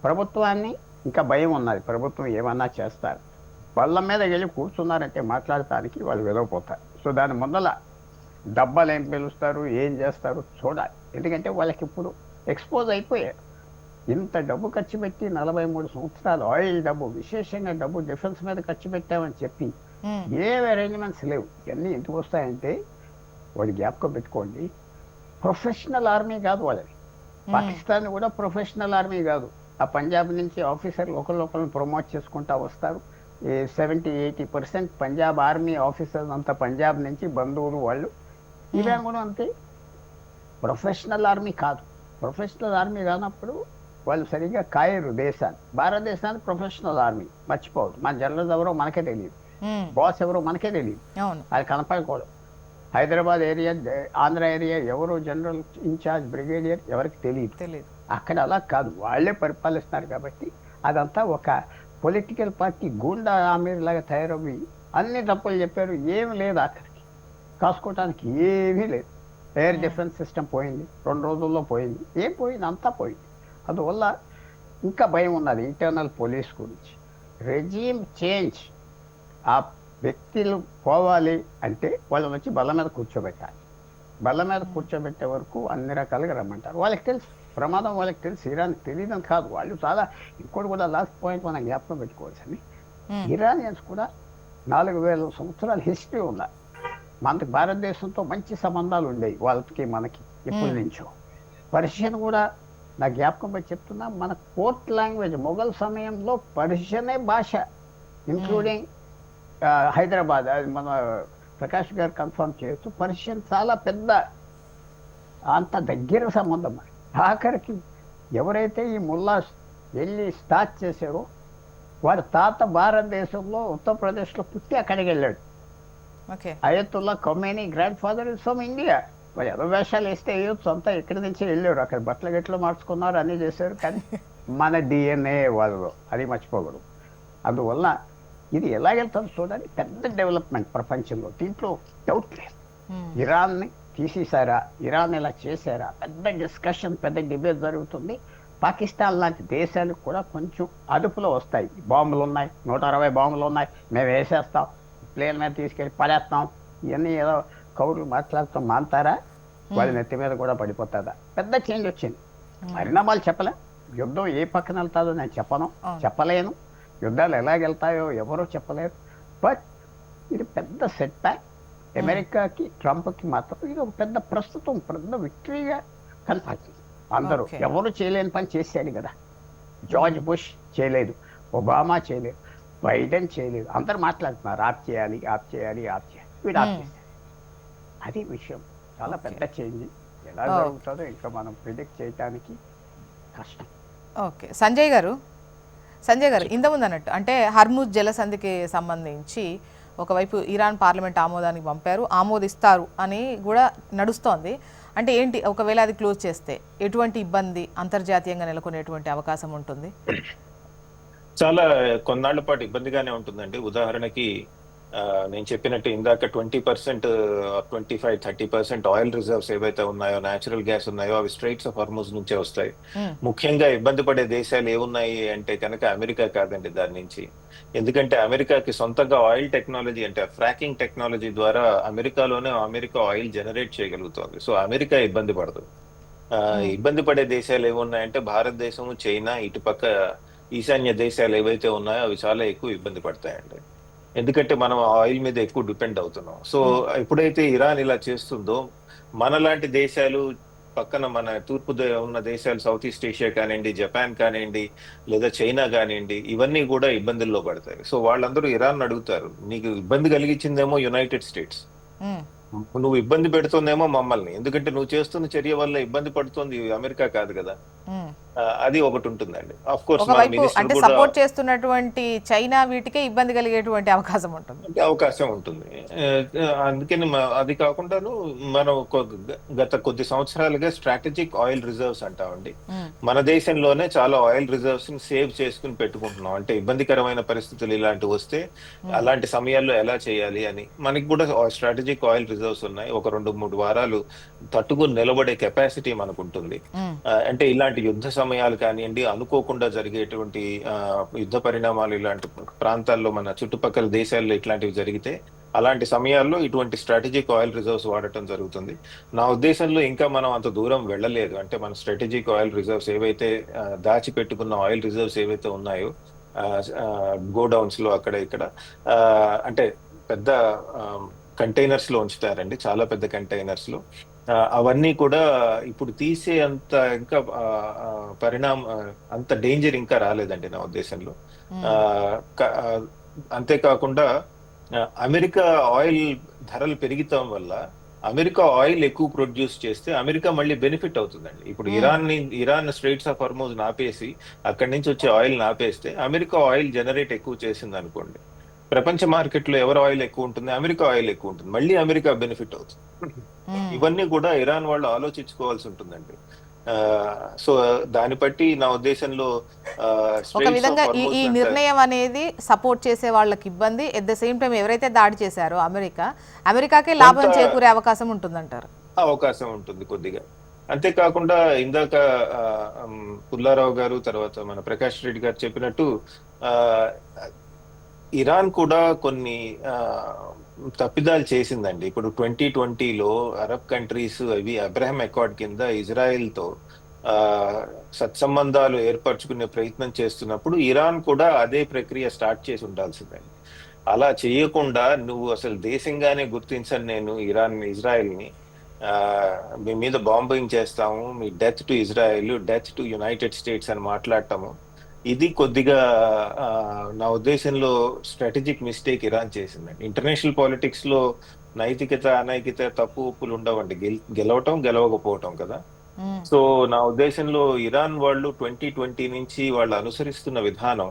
ప్రభుత్వాన్ని ఇంకా భయం ఉన్నది, ప్రభుత్వం ఏమన్నా చేస్తారు. వాళ్ళ మీద వెళ్ళి కూర్చున్నారంటే మాట్లాడటానికి వాళ్ళు వెళ్ళకపోతారు. సో దాని ముందల డబ్బాలు ఏం పిలుస్తారు, ఏం చేస్తారు చూడాలి. ఎందుకంటే వాళ్ళకి ఇప్పుడు ఎక్స్పోజ్ అయిపోయారు. ఇంత డబ్బు ఖర్చు పెట్టి 43 సంవత్సరాలు ఆయిల్ డబ్బు, విశేషంగా డబ్బు డిఫెన్స్ మీద ఖర్చు పెట్టామని చెప్పి ఏవి అరేంజ్మెంట్స్ లేవు. ఇవన్నీ ఎందుకు వస్తాయంటే వాడి జ్ఞాపకం పెట్టుకోండి, ప్రొఫెషనల్ ఆర్మీ కాదు వాళ్ళది. పాకిస్తాన్ కూడా ప్రొఫెషనల్ ఆర్మీ కాదు. ఆ పంజాబ్ నుంచి ఆఫీసర్లు ఒకరిని ప్రమోట్ చేసుకుంటా వస్తారు. 70-80% పంజాబ్ ఆర్మీ ఆఫీసర్స్ అంతా పంజాబ్ నుంచి బంధువులు వాళ్ళు. ఇవే కూడా అంతే, ప్రొఫెషనల్ ఆర్మీ కాదు. ప్రొఫెషనల్ ఆర్మీ కానప్పుడు వాళ్ళు సరిగ్గా కాయరు దేశాన్ని. భారతదేశానికి ప్రొఫెషనల్ ఆర్మీ మర్చిపోవద్దు. మన జనరల్ ఎవరో మనకే తెలియదు, బాస్ ఎవరో మనకే తెలియదు, అది కనపడకూడదు. హైదరాబాద్ ఏరియా, ఆంధ్ర ఏరియా ఎవరు జనరల్ ఇన్ఛార్జ్, బ్రిగేడియర్ ఎవరికి తెలియదు. అక్కడ అలా కాదు, వాళ్ళే పరిపాలిస్తున్నారు. కాబట్టి అదంతా ఒక పొలిటికల్ పార్టీ గూండా ఆమీర్ లాగా తయారవి అన్ని తప్పులు చెప్పారు. ఏమి లేదు, ఆఖరికి కాసుకోవటానికి ఏమీ లేదు. ఎయిర్ డిఫెన్స్ సిస్టమ్ పోయింది, 2 రోజుల్లో పోయింది. ఏం పోయింది, అంతా పోయింది. అందువల్ల ఇంకా భయం ఉన్నది ఇంటర్నల్ పోలీస్ గురించి. రెజీమ్ చేంజ్, ఆ వ్యక్తులు పోవాలి అంటే వాళ్ళ నుంచి బల్ల మీద కూర్చోబెట్టాలి. బల్ల మీద కూర్చోబెట్టే వరకు అన్ని రకాలుగా రమ్మంటారు. వాళ్ళకి తెలుసు ప్రమాదం, వాళ్ళకి తెలుసు. ఇరాన్కి తెలియదని కాదు, వాళ్ళు చాలా. ఇంకోటి కూడా లాస్ట్ పాయింట్ మనం జ్ఞాపకం పెట్టుకోవాల్సింది, ఇరానియన్స్ కూడా 4000 సంవత్సరాల హిస్టరీ ఉన్నాయి. మనకి భారతదేశంతో మంచి సంబంధాలు ఉండేవి వాళ్ళకి మనకి ఎప్పటి నుంచో. పర్షియన్ కూడా నా జ్ఞాపకం పెట్టి చెప్తున్నా, మన కోర్ట్ లాంగ్వేజ్ మొఘల్ సమయంలో పర్షియనే భాష, ఇంక్లూడింగ్ హైదరాబాద్. అది మన ప్రకాష్ గారు కన్ఫర్మ్ చేయొచ్చు. పర్షియన్ చాలా పెద్ద, అంత దగ్గర సంబంధం. ఆఖరికి ఎవరైతే ఈ ముల్లాస్ వెళ్ళి స్టార్ట్ చేశారో వారి తాత భారతదేశంలో ఉత్తరప్రదేశ్లో పుట్టి అక్కడికి వెళ్ళాడు. Ayatollah Khomeini grand father is from India. మరి ఎవరి వేషాలు వేస్తే వేయొచ్చు, అంతా ఎక్కడి నుంచి వెళ్ళారు. అక్కడ బట్టల గట్లు మార్చుకున్నారు, అన్నీ చేశారు. కానీ మన డిఎన్ఏ వాళ్ళు, అది మర్చిపోకూడదు. అందువల్ల ఇది ఎలాగెళ్తుంది చూడాలి. పెద్ద డెవలప్మెంట్ ప్రపంచంలో, దీంట్లో డౌట్ లేదు. ఇరాన్ని తీసేశారా, ఇరాన్ ఇలా చేశారా, పెద్ద డిస్కషన్, పెద్ద డిబేట్ జరుగుతుంది. పాకిస్తాన్ లాంటి దేశాలకు కూడా కొంచెం అదుపులో వస్తాయి. బాంబులు ఉన్నాయి, 160 బాంబులు ఉన్నాయి, మేము వేసేస్తాం, ప్లేన్ మీద తీసుకెళ్ళి పడేస్తాం, ఇవన్నీ ఏదో కౌరులు మాట్లాడుతాం. మాంతారా, వాళ్ళ నెత్తి మీద కూడా పడిపోతుందా. పెద్ద చేంజ్ వచ్చింది. పరిణామాలు చెప్పలే, యుద్ధం ఏ పక్కన వెళ్తాదో నేను చెప్పలేను. యుద్ధాలు ఎలాగెళ్తాయో ఎవరో చెప్పలేరు. బట్ ఇది పెద్ద సెట్ బ్యాక్. అమెరికాకి, ట్రంప్కి మాత్రం ఇది ఒక పెద్ద, ప్రస్తుతం పెద్ద విక్టరీగా కనపడుతుంది. అందరూ ఎవరు చేయలేని పని చేశాడు కదా. జార్జ్ బుష్ చేయలేదు, ఒబామా చేయలేదు, బైడెన్ చేయలేదు. అందరు మాట్లాడుతున్నారు ఆప్ చేయాలి, ఆప్ చేయాలి, ఆప్ చేయాలి. వీడు ఆప్ చేశారు. అది విషయం. చాలా పెద్ద చేంజ్. ఎలా జరుగుతుందో ఇంకా మనం ప్రిడిక్ట్ చేయడానికి కష్టం. ఓకే, సంజయ్ గారు ఇంతకుముందు అన్నట్టు, అంటే హర్ముజ్ జలసంధికి సంబంధించి ఒకవైపు ఇరాన్ పార్లమెంట్ ఆమోదానికి పంపారు, ఆమోదిస్తారు అని కూడా నడుస్తోంది. అంటే ఏంటి, ఒకవేళ అది క్లోజ్ చేస్తే ఎటువంటి ఇబ్బంది అంతర్జాతీయంగా నెలకొనేటువంటి అవకాశం ఉంటుంది? చాలా కొన్నాళ్ల పాటు ఇబ్బందిగానే ఉంటుందండి. ఉదాహరణకి నేను చెప్పినట్టు ఇందాక 20%, 25-30% ఆయిల్ రిజర్వ్స్ ఏవైతే ఉన్నాయో, న్యాచురల్ గ్యాస్ ఉన్నాయో, అవి స్ట్రైట్స్ ఆఫ్ హార్మోజ్ నుంచే వస్తాయి. ముఖ్యంగా ఇబ్బంది పడే దేశాలు ఏమున్నాయి అంటే కనుక అమెరికా కాదండి దాని నుంచి. ఎందుకంటే అమెరికాకి సొంతంగా ఆయిల్ టెక్నాలజీ, అంటే ఫ్రాకింగ్ టెక్నాలజీ ద్వారా అమెరికాలోనే అమెరికా ఆయిల్ జనరేట్ చేయగలుగుతుంది. సో అమెరికా ఇబ్బంది పడదు. ఇబ్బంది పడే దేశాలు ఏమున్నాయంటే భారతదేశము, చైనా, ఇటుపక్క ఈశాన్య దేశాలు ఏవైతే ఉన్నాయో అవి చాలా ఎక్కువ ఇబ్బంది పడతాయండి. ఎందుకంటే మనం ఆయిల్ మీద ఎక్కువ డిపెండ్ అవుతున్నాం. సో ఎప్పుడైతే ఇరాన్ ఇలా చేస్తుందో, మనలాంటి దేశాలు పక్కన మన తూర్పు ఉన్న దేశాలు, సౌత్ ఈస్ట్ ఏషియా కానివ్వండి, జపాన్ కానివ్వండి, లేదా చైనా కానివ్వండి, ఇవన్నీ కూడా ఇబ్బందుల్లో పడతాయి. సో వాళ్ళందరూ ఇరాన్ అడుగుతారు, నీకు ఇబ్బంది కలిగించిందేమో యునైటెడ్ స్టేట్స్, ఉమ్, నువ్వు ఇబ్బంది పెడుతుందేమో మమ్మల్ని, ఎందుకంటే నువ్వు చేస్తున్న చర్య వల్ల ఇబ్బంది పడుతుంది అమెరికా కాదు కదా. ఉమ్. అది ఒకటి ఉంటుందండి. ఆఫ్ కోర్స్ మన ఒకవైపు మినిస్టర్ అంటే కూడా సపోర్ట్ చేస్తున్నటువంటి చైనా వీటికే ఇబ్బంది కలిగేటువంటి అవకాశం ఉంటుంది. అవకాశం ఉంటుంది. అందుకని అది కాకుండాను మనం గత కొద్ది సంవత్సరాలుగా స్ట్రాటజిక్ ఆయిల్ రిజర్వ్స్ అంటామండి. ఉమ్, మన దేశంలోనే చాలా ఆయిల్ రిజర్వ్స్ ని సేవ్ చేసుకుని పెట్టుకుంటున్నాం. అంటే ఇబ్బందికరమైన పరిస్థితులు ఇలాంటివి వస్తే అలాంటి సమయాల్లో ఎలా చేయాలి అని మనకి కూడా స్ట్రాటజిక్ ఆయిల్ రిజర్వ్స్ ఉన్నాయి. ఒక 2-3 వారాలు తట్టుకుని నిలబడే కెపాసిటీ మనకు ఉంటుంది. ఉమ్, అంటే ఇలాంటి యుద్ధ సమయాలు కానివ్వండి, అనుకోకుండా జరిగేటువంటి యుద్ధ పరిణామాలు ఇలాంటి ప్రాంతాల్లో, మన చుట్టుపక్కల దేశాల్లో ఇట్లాంటివి జరిగితే అలాంటి సమయాల్లో ఇటువంటి స్ట్రాటజిక్ ఆయిల్ రిజర్వ్స్ వాడటం జరుగుతుంది. నా ఉద్దేశంలో ఇంకా మనం అంత దూరం వెళ్ళలేదు. అంటే మన స్ట్రాటజిక్ ఆయిల్ రిజర్వ్స్ ఏవైతే దాచిపెట్టుకున్న ఆయిల్ రిజర్వ్స్ ఏవైతే ఉన్నాయో గోడౌన్స్ లో అక్కడ ఇక్కడ, అంటే పెద్ద కంటైనర్స్ లో ఉంచుతారండి, చాలా పెద్ద కంటైనర్స్ లో. అవన్నీ కూడా ఇప్పుడు తీసే అంత ఇంకా అంత డేంజర్ ఇంకా రాలేదండి నా ఉద్దేశంలో. అంతేకాకుండా అమెరికా ఆయిల్ ధరలు పెరిగితం వల్ల అమెరికా ఆయిల్ ఎక్కువ ప్రొడ్యూస్ చేస్తే అమెరికా మళ్ళీ బెనిఫిట్ అవుతుందండి. ఇప్పుడు ఇరాన్ స్ట్రెయిట్స్ ఆఫ్ హార్మోజ్ ఆపేసి అక్కడి నుంచి వచ్చే ఆయిల్ ఆపేస్తే అమెరికా ఆయిల్ జనరేట్ ఎక్కువ చేసింది అనుకోండి, ప్రపంచ మార్కెట్ లో ఎవరు ఆయిల్ ఎక్కువ ఉంటుంది, అమెరికా ఆయిల్ ఎక్కువ ఉంటుంది, మళ్ళీ అమెరికా బెనిఫిట్ అవుతుంది. ఇవన్నీ కూడా ఇరాన్ వాళ్ళు ఆలోచించుకోవాల్సి ఉంటుందండి. సో దాన్ని బట్టి నా ఉద్దేశంలో ఒక విధంగా ఈ నిర్ణయం అనేది సపోర్ట్ చేసే వాళ్ళకి ఇబ్బంది, ఎట్ ద సేమ్ టైం ఎవరైతే దాడి చేశారో అమెరికాకే లాభం చేకూరే అవకాశం ఉంటుందంటారు. అవకాశం ఉంటుంది కొద్దిగా. అంతేకాకుండా ఇందాక పుల్లారావు గారు, తర్వాత మన ప్రకాష్ రెడ్డి గారు చెప్పినట్టు ఇరాన్ కూడా కొన్ని తప్పిదాలు చేసిందండి. ఇప్పుడు 2020లో అరబ్ కంట్రీస్ అవి అబ్రహం అకార్డ్ కింద ఇజ్రాయెల్ తో సత్సంబంధాలు ఏర్పరచుకునే ప్రయత్నం చేస్తున్నప్పుడు ఇరాన్ కూడా అదే ప్రక్రియ స్టార్ట్ చేసి ఉండాల్సిందండి. అలా చేయకుండా నువ్వు అసలు దేశంగానే గుర్తించను నేను ఇజ్రాయెల్ని, మీ మీద బాంబింగ్ చేస్తాము, మీ death to Israel, death to United States అని మాట్లాడటము, ఇది కొద్దిగా నా ఉద్దేశంలో స్ట్రాటజిక్ మిస్టేక్ ఇరాన్ చేసిందండి. ఇంటర్నేషనల్ పాలిటిక్స్ లో నైతికత అనైతికత తప్పు ఒప్పులు ఉండవండి, గెలవటం గెలవకపోవటం కదా. సో నా ఉద్దేశంలో ఇరాన్ వాళ్ళు 2020 నుంచి వాళ్ళు అనుసరిస్తున్న విధానం,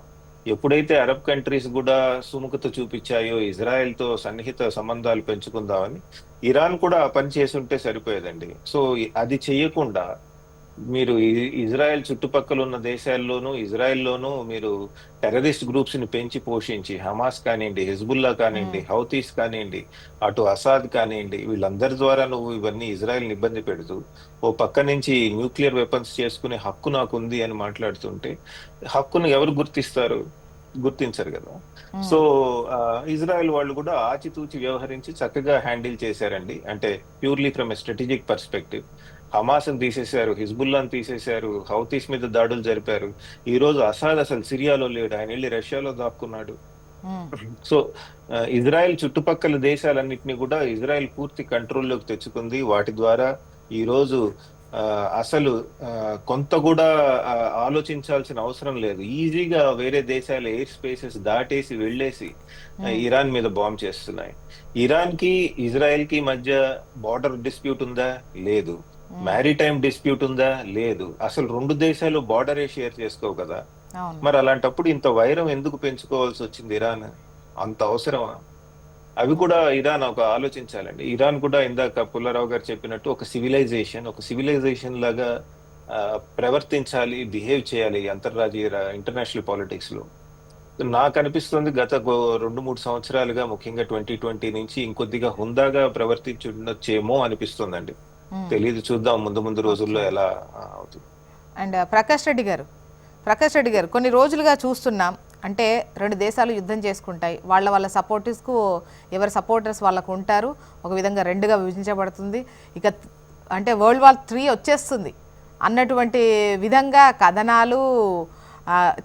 ఎప్పుడైతే అరబ్ కంట్రీస్ కూడా సుముఖత చూపించాయో ఇజ్రాయెల్ తో సన్నిహిత సంబంధాలు పెంచుకుందామని, ఇరాన్ కూడా ఆ పని చేసి ఉంటే సరిపోయేదండి. సో అది చెయ్యకుండా మీరు ఇజ్రాయెల్ చుట్టుపక్కల ఉన్న దేశాల్లోనూ ఇజ్రాయెల్లోనూ మీరు టెర్రరిస్ట్ గ్రూప్స్ ని పెంచి పోషించి, హమాస్ కానివ్వండి, హెజ్బుల్లా కానివ్వండి, హౌతీస్ కానివ్వండి, అటు అసాద్ కానివ్వండి, వీళ్ళందరి ద్వారా నువ్వు ఇవన్నీ ఇజ్రాయెల్ని ఇబ్బంది పెడుతూ ఓ పక్క నుంచి న్యూక్లియర్ వెపన్స్ చేసుకునే హక్కు నాకు ఉంది అని మాట్లాడుతుంటే, హక్కును ఎవరు గుర్తిస్తారు? గుర్తించరు కదా. సో ఇజ్రాయెల్ వాళ్ళు కూడా ఆచితూచి వ్యవహరించి చక్కగా హ్యాండిల్ చేశారండి. అంటే purely from a strategic perspective Hamas ని తీసేశారు, హిజ్బుల్లాని తీసేశారు, హౌతీస్ మీద దాడులు జరిపారు. ఈ రోజు అసాద్ అసలు సిరియాలో లేడు, ఆయన వెళ్ళి రష్యాలో దాక్కున్నాడు. సో ఇజ్రాయెల్ చుట్టుపక్కల దేశాలన్నింటినీ కూడా ఇజ్రాయెల్ పూర్తి కంట్రోల్లోకి తెచ్చుకుంది. వాటి ద్వారా ఈ రోజు అసలు కొంత కూడా ఆలోచించాల్సిన అవసరం లేదు. ఈజీగా వేరే దేశాల ఎయిర్ స్పేసెస్ దాటేసి వెళ్ళేసి ఇరాన్ మీద బాంబ్ చేస్తున్నాయి. ఇరాన్ కి ఇజ్రాయెల్ కి మధ్య బార్డర్ డిస్ప్యూట్ ఉందా? లేదు. మ్యారిటైమ్ డిస్ప్యూట్ ఉందా? లేదు. అసలు రెండు దేశాలు బార్డరే షేర్ చేసుకోవు కదా. మరి అలాంటప్పుడు ఇంత వైరం ఎందుకు పెంచుకోవాల్సి వచ్చింది ఇరాన్? అంత అవసరమా? అవి కూడా ఇరాన్ ఒక ఆలోచించాలండి. ఇరాన్ కూడా ఇందాక పుల్లారావు గారు చెప్పినట్టు ఒక సివిలైజేషన్ లాగా ప్రవర్తించాలి, బిహేవ్ చేయాలి అంతర్రాజ్య ఇంటర్నేషనల్ పాలిటిక్స్ లో. నాకు అనిపిస్తుంది గత 2-3 సంవత్సరాలుగా, ముఖ్యంగా 2020 నుంచి ఇంకొద్దిగా హుందాగా ప్రవర్తించుండొచ్చేమో అనిపిస్తుందండి. తెలియదు, చూద్దాం ముందు రోజుల్లో ఎలా అవుతుంది. అండ్ ప్రకాష్ రెడ్డి గారు కొన్ని రోజులుగా చూస్తున్నాం, అంటే రెండు దేశాలు యుద్ధం చేసుకుంటాయి, వాళ్ళ సపోర్టర్స్కు ఎవరి సపోర్టర్స్ వాళ్ళకు ఉంటారు, ఒక విధంగా రెండుగా విభజించబడుతుంది, ఇక అంటే వరల్డ్ వార్ 3 వచ్చేస్తుంది అన్నటువంటి విధంగా కథనాలు,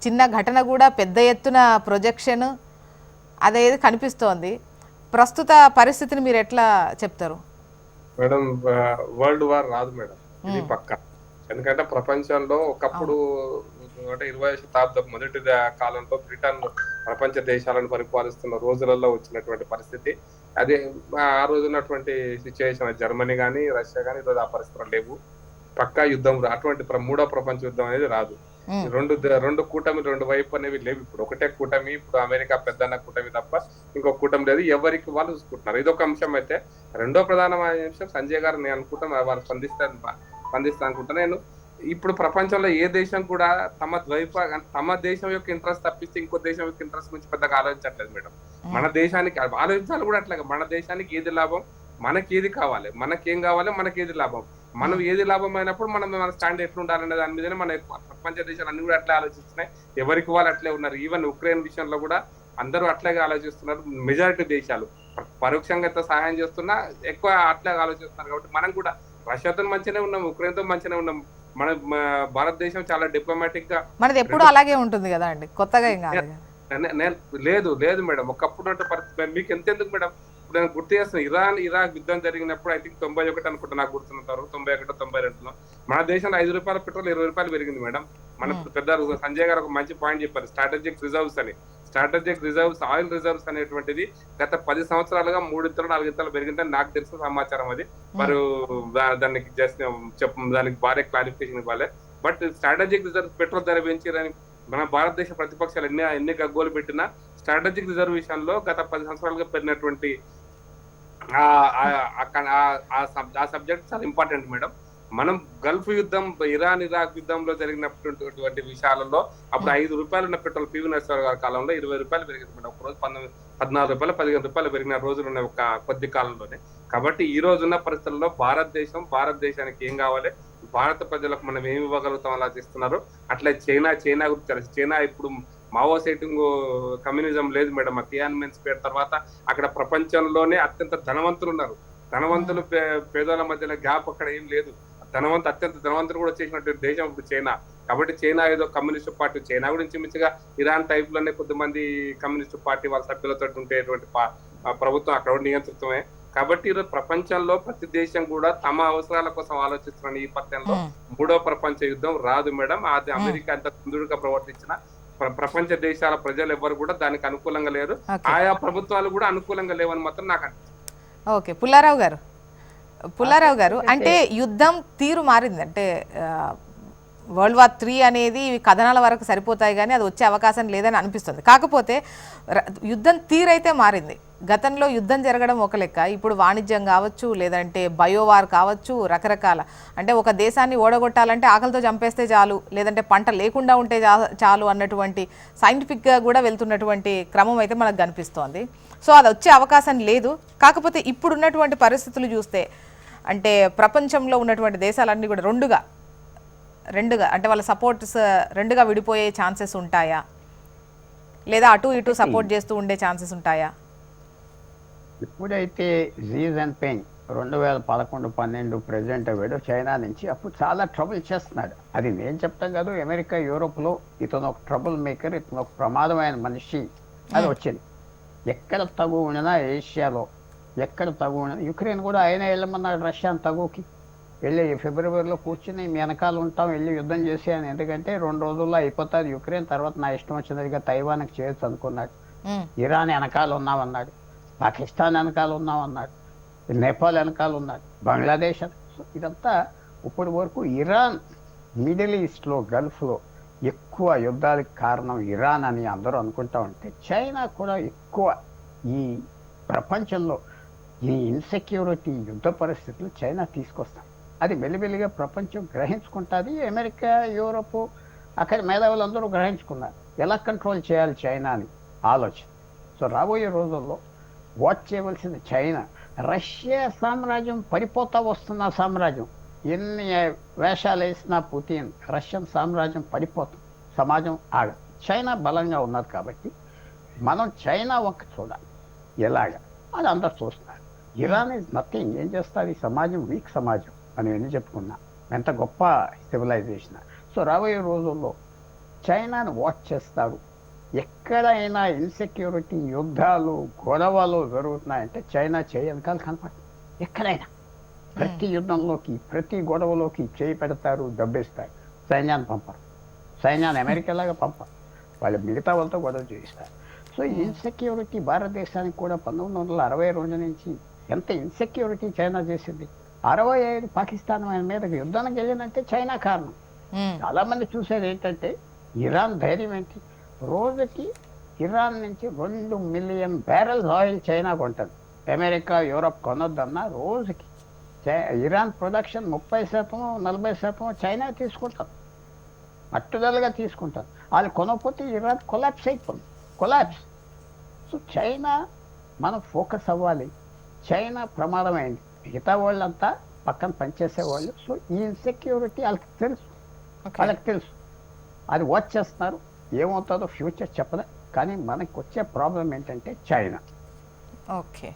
చిన్న ఘటన కూడా పెద్ద ఎత్తున ప్రొజెక్షన్ అదేది కనిపిస్తోంది. ప్రస్తుత పరిస్థితిని మీరు ఎట్లా చెప్తారు? మేడం, వరల్డ్ వార్ రాదు మేడం. ఇది పక్క. ఎందుకంటే ప్రపంచంలో ఒకప్పుడు అంటే 20వ శతాబ్దం మొదటి కాలంలో బ్రిటన్ ప్రపంచ దేశాలను పరిపాలిస్తున్న రోజులలో వచ్చినటువంటి పరిస్థితి అదే. ఆ రోజు ఉన్నటువంటి సిచ్యువేషన్ జర్మనీ గానీ రష్యా గానీ ఈరోజు ఆ పరిస్థితులు లేవు. పక్కా యుద్ధం అటువంటి మూడో ప్రపంచ యుద్ధం అనేది రాదు. రెండు కూటమి రెండు వైపు అనేవి లేవు. ఇప్పుడు ఒకటే కూటమి, ఇప్పుడు అమెరికా పెద్దన్న కూటమి తప్ప ఇంకో కూటమి లేదు. ఎవరికి వాళ్ళు చూసుకుంటున్నారు. ఇదొక అంశం. అయితే రెండో ప్రధానమైన అంశం సంజయ్ గారు నేను అనుకుంటాను వాళ్ళు స్పందిస్తా అనుకుంటా. నేను ఇప్పుడు ప్రపంచంలో ఏ దేశం కూడా తమ దేశం యొక్క ఇంట్రెస్ట్ తప్పిస్తే ఇంకో దేశం యొక్క ఇంట్రెస్ట్ గురించి పెద్దగా ఆలోచించట్లేదు మేడం. మన దేశానికి ఆలోచించాలి కూడా అట్లాగే. మన దేశానికి ఏది లాభం, మనకి ఏది కావాలి, మనకేం కావాలి, మనకి ఏది లాభం, మనం ఏది లాభం అయినప్పుడు మన స్టాండ్ ఎట్లా ఉండాలనే దాని మీదనే మన ప్రపంచ దేశాలు అన్ని కూడా అట్లే ఆలోచిస్తున్నాయి. ఎవరికి వాళ్ళు అట్లే ఉన్నారు. ఈవెన్ ఉక్రెయిన్ విషయంలో కూడా అందరూ అట్లాగే ఆలోచిస్తున్నారు. మెజారిటీ దేశాలు పరోక్షంగా సహాయం చేస్తున్నా ఎక్కువ అట్లాగే ఆలోచిస్తున్నారు. కాబట్టి మనం కూడా రష్యాతో మంచిగానే ఉన్నాం, ఉక్రెయిన్తో మంచిగానే ఉన్నాం. మన భారతదేశం చాలా డిప్లొమాటిక్ గా మనది ఎప్పుడు అలాగే ఉంటుంది కదా అండి, కొత్తగా ఏం కాదు. లేదు మేడం, ఒకప్పుడు పరిస్థితి మీకు ఎంతెందుకు మేడం. ఇప్పుడు నేను గుర్తు చేస్తున్నాను, ఇరాక్ యుద్ధం జరిగినప్పుడు ఐ థింక్ 91 అనుకుంటా నాకు గుర్తున్నంటారు, 91, 92లో మన దేశంలో ₹5 పెట్రోల్ ₹20 పెరిగింది మేడం. మన పెద్ద సంజయ్ గారు ఒక మంచి పాయింట్ చెప్పారు, స్ట్రాటజిక్ రిజర్వ్స్ అని. స్ట్రాటజిక్ రిజర్వ్స్, ఆయిల్ రిజర్వ్స్ అనేటువంటిది గత 10 సంవత్సరాలుగా 3-4 పెరిగిందని నాకు తెలిసిన సమాచారం. అది మరి దానికి జస్ట్ దానికి భారీ క్లారిఫికేషన్ ఇవ్వాలి. బట్ స్ట్రాటజిక్ రిజర్వ్ పెట్రోల్ ధర పెంచారని మన భారతదేశ ప్రతిపక్షాలు ఎన్ని గగ్గోలు పెట్టినా స్ట్రాటజిక్ రిజర్వ్ విషయంలో గత 10 సంవత్సరాలుగా పెరిగినటువంటి ఆ సబ్జెక్ట్ చాలా ఇంపార్టెంట్ మేడం. మనం గల్ఫ్ యుద్ధం, ఇరాన్ ఇరాక్ యుద్ధంలో జరిగినటువంటి విషయాలలో అప్పుడు ₹5 ఉన్న పెట్రోల్ పివి నరసింహారావు గారి కాలంలో ₹20 పెరిగింది మేడం. ఒక రోజు ₹14, ₹15 పెరిగిన రోజులు ఉన్నాయి ఒక కొద్ది కాలంలోనే. కాబట్టి ఈ రోజు ఉన్న పరిస్థితుల్లో భారతదేశానికి ఏం కావాలి, భారత ప్రజలకు మనం ఏమి ఇవ్వగలుగుతాం ఆలోచిస్తున్నారు. అట్లా చైనా గురించి తెలుసు. చైనా ఇప్పుడు మావో సెటింగ్ కమ్యూనిజం లేదు మేడం. ఆ తియాన్మెన్ స్క్వేర్ తర్వాత అక్కడ ప్రపంచంలోనే అత్యంత ధనవంతులు ఉన్నారు. ధనవంతులు పేదల మధ్యన గ్యాప్ అక్కడ ఏం లేదు. అత్యంత ధనవంతులు కూడా చేసినటువంటి దేశం ఇప్పుడు చైనా. కాబట్టి చైనా ఏదో కమ్యూనిస్టు పార్టీ, చైనా గురించి మించిగా ఇరాన్ టైప్ లోనే కొద్దిమంది కమ్యూనిస్టు పార్టీ వాళ్ళ సభ్యులతో ఉండేటువంటి ప్రభుత్వం అక్కడ నియంత్రితమే. కాబట్టి ఈరోజు ప్రపంచంలో ప్రతి దేశం కూడా తమ అవసరాల కోసం ఆలోచిస్తున్న ఈ పత్యంలో మూడో ప్రపంచ యుద్ధం రాదు మేడం. అది అమెరికా అంత కుందుడుగా ప్రవర్తించిన ప్రపంచ దేశాల ప్రజలు ఎవరు కూడా దానికి అనుకూలంగా లేరు. ఆయా ప్రభుత్వాలు కూడా అనుకూలంగా లేవని మాత్రం నాకు అనిపిస్తుంది. ఓకే, పుల్లారావు గారు అంటే యుద్ధం తీరు మారింది. అంటే World War III అనేది కథనాల వరకు సరిపోతాయి కానీ అది వచ్చే అవకాశం లేదని అనిపిస్తుంది. కాకపోతే యుద్ధం తీరైతే మారింది. గతంలో యుద్ధం జరగడం ఒక లెక్క, ఇప్పుడు వాణిజ్యం కావచ్చు, లేదంటే బయోవార్ కావచ్చు, రకరకాల అంటే ఒక దేశాన్ని ఓడగొట్టాలంటే ఆకలితో చంపేస్తే చాలు, లేదంటే పంట లేకుండా ఉంటే చాలు అన్నటువంటి సైంటిఫిక్గా కూడా వెళ్తున్నటువంటి క్రమం అయితే మనకు కనిపిస్తోంది. సో అది వచ్చే అవకాశం లేదు. కాకపోతే ఇప్పుడున్నటువంటి పరిస్థితులు చూస్తే అంటే ప్రపంచంలో ఉన్నటువంటి దేశాలన్నీ కూడా రెండుగా అంటే వాళ్ళ సపోర్ట్స్ రెండుగా విడిపోయే ఛాన్సెస్ ఉంటాయా, లేదా అటు ఇటు సపోర్ట్ చేస్తూ ఉండే ఛాన్సెస్ ఉంటాయా? ఇప్పుడైతే జీ జిన్పింగ్ 2011-12 ప్రెసిడెంట్ అయ్యాడు చైనా నుంచి, అప్పుడు చాలా ట్రబుల్ చేస్తున్నాడు. అది నేను చెప్తాం కాదు, అమెరికా యూరోప్లో ఇతను ఒక ట్రబుల్ మేకర్, ఇతను ఒక ప్రమాదమైన మనిషి అది వచ్చింది. ఎక్కడ తగు ఉన్నా ఏషియాలో ఎక్కడ తగు ఉన్నా, యుక్రెయిన్ కూడా ఆయన వెళ్ళమన్నాడు రష్యాను తగుకి. వెళ్ళి ఫిబ్రవరిలో కూర్చుని మీ వెనకాల ఉంటాం, వెళ్ళి యుద్ధం చేసేయని. ఎందుకంటే 2 రోజుల్లో అయిపోతుంది యుక్రెయిన్, తర్వాత నా ఇష్టం వచ్చినదిగా తైవాన్కి చేయొచ్చు అనుకున్నాడు. ఇరాన్ వెనకాల ఉన్నామన్నాడు, పాకిస్తాన్ వెనకాల ఉన్నామన్నాడు, నేపాల్ వెనకాల ఉన్నాడు, బంగ్లాదేశ్. ఇదంతా ఇప్పటి వరకు ఇరాన్ మిడిల్ ఈస్ట్లో గల్ఫ్లో ఎక్కువ యుద్ధాలకు కారణం ఇరాన్ అని అందరూ అనుకుంటా ఉంటే, చైనా కూడా ఎక్కువ ఈ ప్రపంచంలో ఈ ఇన్సెక్యూరిటీ యుద్ధ పరిస్థితులు చైనా తీసుకొస్తాం. అది మెల్లిమెల్లిగా ప్రపంచం గ్రహించుకుంటుంది. అమెరికా, యూరోపు అక్కడ మేధావులందరూ గ్రహించుకున్నారు ఎలా కంట్రోల్ చేయాలి చైనా అని ఆలోచన. సో రాబోయే రోజుల్లో వాచ్ చేయవలసింది చైనా. రష్యా సామ్రాజ్యం పడిపోతా వస్తున్న సామ్రాజ్యం, ఎన్ని వేషాలు వేసినా పుతిన్ రష్యన్ సామ్రాజ్యం పడిపోతుంది, సమాజం ఆగదు. చైనా బలంగా ఉన్నది కాబట్టి మనం చైనా వంక చూడాలి ఎలాగా, అది అందరు చూస్తున్నారు. ఇరాన్ ఈజ్ నథింగ్, ఏం చేస్తారు, ఈ సమాజం వీక్ సమాజం అని ఎన్ని చెప్పుకున్నా, ఎంత గొప్ప సివిలైజేషన్. సో రాబోయే రోజుల్లో చైనాను వాచ్ చేస్తారు. ఎక్కడైనా ఇన్సెక్యూరిటీ, యుద్ధాలు, గొడవలు జరుగుతున్నాయంటే చైనా వెనకాల కనపడుతుంది. ఎక్కడైనా ప్రతి యుద్ధంలోకి ప్రతి గొడవలోకి చేయి పెడతారు, డబ్బిస్తారు. సైన్యాన్ని పంపరు, సైన్యాన్ని అమెరికాలాగా పంపరు, వాళ్ళు మిగతా వాళ్ళతో గొడవ చేయిస్తారు. సో ఇన్సెక్యూరిటీ భారతదేశానికి కూడా 1962 నుంచి ఎంత ఇన్సెక్యూరిటీ చైనా చేసింది. 65 పాకిస్తాన్ మీద యుద్ధానికి వెళ్ళినంటే చైనా కారణం. చాలా మంది చూసేది ఏంటంటే ఇరాన్ ధైర్యం ఏంటి, రోజుకి ఇరాన్ నుంచి 2 మిలియన్ బ్యారెల్స్ ఆయిల్ చైనా కొంటుంది. అమెరికా యూరప్ కొనొద్దన్నా రోజుకి ఇరాన్ ప్రొడక్షన్ 30% 40% చైనా తీసుకుంటారు, పట్టుదలగా తీసుకుంటారు. వాళ్ళు కొనకపోతే ఇరాన్ కొలాప్స్ అయిపోతుంది, కొలాప్స్. సో చైనా మనం ఫోకస్ అవ్వాలి. చైనా ప్రమాదమైంది, మిగతా వాళ్ళంతా పక్కన పనిచేసేవాళ్ళు. సో ఈ ఇన్సెక్యూరిటీ వాళ్ళకి తెలుసు, అది వాచ్ చేస్తున్నారు. ఏమవుతుందో ఫ్యూచర్ చెప్పదు. కానీ మనకు వచ్చే ప్రాబ్లం ఏంటంటే చైనా. ఓకే.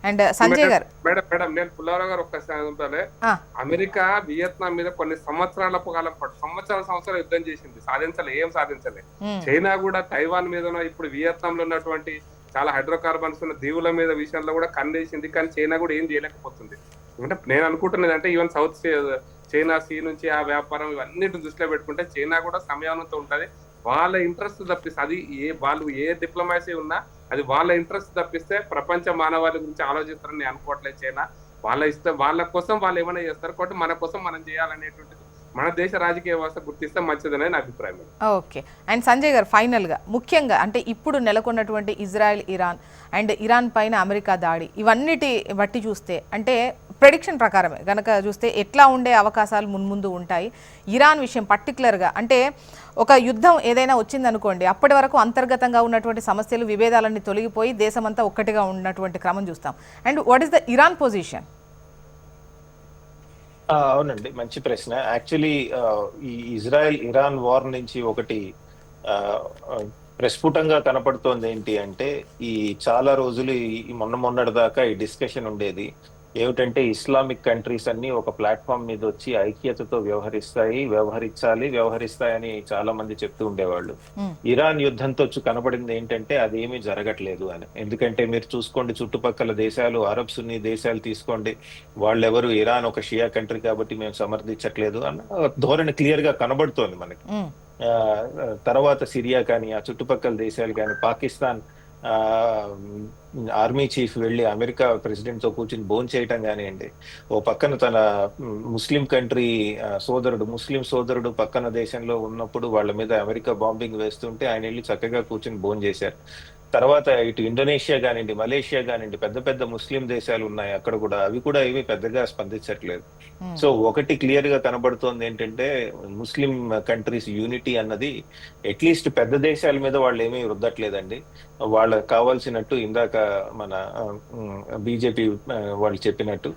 అండ్ సంజయ్ గారు. మేడం నేను పుల్లారావు గారు ఒక్కసారి అమెరికా వియత్నాం మీద కొన్ని సంవత్సరాల కాలం పాటు సంవత్సరాలు యుద్ధం చేసింది, ఏం సాధించలే. చైనా కూడా తైవాన్ మీద ఇప్పుడు వియత్నాం లో ఉన్నటువంటి చాలా హైడ్రోకార్బన్స్ ఉన్న దీవుల మీద విషయంలో కూడా కన్నేసింది. కానీ చైనా కూడా ఏం చేయలేకపోతుంది. అంటే నేను అనుకుంటున్నది అంటే ఈవెన్ సౌత్ చైనా సీ నుంచి ఆ వ్యాపారం ఇవన్నిటిని దృష్టిలో పెట్టుకుంటే చైనా కూడా సమయానంతో ఉంటుంది. వాళ్ళ ఇంట్రెస్ట్ తప్పిస్తే అది వాళ్ళు ఏ డిప్లొమాసీ ఉన్నా అది వాళ్ళ ఇంట్రెస్ట్ తప్పిస్తే ప్రపంచ మానవాళి గురించి ఆలోచిస్తారని నేను అనుకోవట్లేదు. చైనా వాళ్ళ కోసం వాళ్ళు ఏమైనా చేస్తారు కాబట్టి మన కోసం మనం చేయాలనేటువంటిది మన దేశ రాజకీయ వ్యవస్థ గుర్తిస్తే మంచిదనే నా అభిప్రాయం. ఓకే. అండ్ సంజయ్ గారు, ఫైనల్గా ముఖ్యంగా అంటే ఇప్పుడు నెలకొన్నటువంటి ఇజ్రాయెల్ ఇరాన్ అండ్ ఇరాన్ పైన అమెరికా దాడి ఇవన్నిటి బట్టి చూస్తే అంటే ప్రెడిక్షన్ ప్రకారమే కనుక చూస్తే ఎట్లా ఉండే అవకాశాలు మున్ముందు ఉంటాయి? ఇరాన్ విషయం పర్టికులర్గా అంటే ఒక యుద్ధం ఏదైనా వచ్చిందనుకోండి, అప్పటి వరకు అంతర్గతంగా ఉన్నటువంటి సమస్యలు విభేదాలన్నీ తొలగిపోయి దేశమంతా ఒక్కటిగా ఉన్నటువంటి క్రమం చూస్తాం. And what is the Iran position? అవునండి, మంచి ప్రశ్న. యాక్చువల్లీ ఈ ఇజ్రాయెల్ ఇరాన్ వార్ నుంచి ఒకటి ప్రస్ఫుటంగా కనపడుతోంది ఏంటి అంటే, ఈ చాలా రోజులు మొన్నటి దాకా ఈ డిస్కషన్ ఉండేది ఏమిటంటే ఇస్లామిక్ కంట్రీస్ అన్ని ఒక ప్లాట్ఫామ్ మీద వచ్చి ఐక్యతతో వ్యవహరిస్తాయని చాలా మంది చెప్తూ ఉండేవాళ్ళు. ఇరాన్ యుద్ధంతో కనబడింది ఏంటంటే అదేమీ జరగట్లేదు అని. ఎందుకంటే మీరు చూసుకోండి, చుట్టుపక్కల దేశాలు, అరబ్ సున్నీ దేశాలు తీసుకోండి, వాళ్ళెవరు ఇరాన్ ఒక షియా కంట్రీ కాబట్టి మేము సమర్థించట్లేదు అన్న ధోరణి క్లియర్ గా కనబడుతోంది మనకి. తర్వాత సిరియా కానీ ఆ చుట్టుపక్కల దేశాలు కానీ, పాకిస్తాన్ ఆర్మీ చీఫ్ వెళ్ళి అమెరికా ప్రెసిడెంట్ తో కూర్చుని భోజనం చేయటం కానివ్వండి, ఓ పక్కన తన ముస్లిం సోదరుడు పక్కన దేశంలో ఉన్నప్పుడు వాళ్ళ మీద అమెరికా బాంబింగ్ వేస్తుంటే ఆయన వెళ్ళి చక్కగా కూర్చుని భోజనం చేశారు. తర్వాత ఇటు ఇండోనేషియా కానివ్వండి, మలేషియా కానివ్వండి, పెద్ద పెద్ద ముస్లిం దేశాలు ఉన్నాయి, అక్కడ కూడా అవి కూడా ఏమీ పెద్దగా స్పందించట్లేదు. సో ఒకటి క్లియర్ గా కనబడుతోంది ఏంటంటే ముస్లిం కంట్రీస్ యూనిటీ అన్నది అట్లీస్ట్ పెద్ద దేశాల మీద వాళ్ళు ఏమీ రుద్దట్లేదండి. వాళ్ళకి కావాల్సినట్టు ఇందాక మన బీజేపీ వాళ్ళు చెప్పినట్టు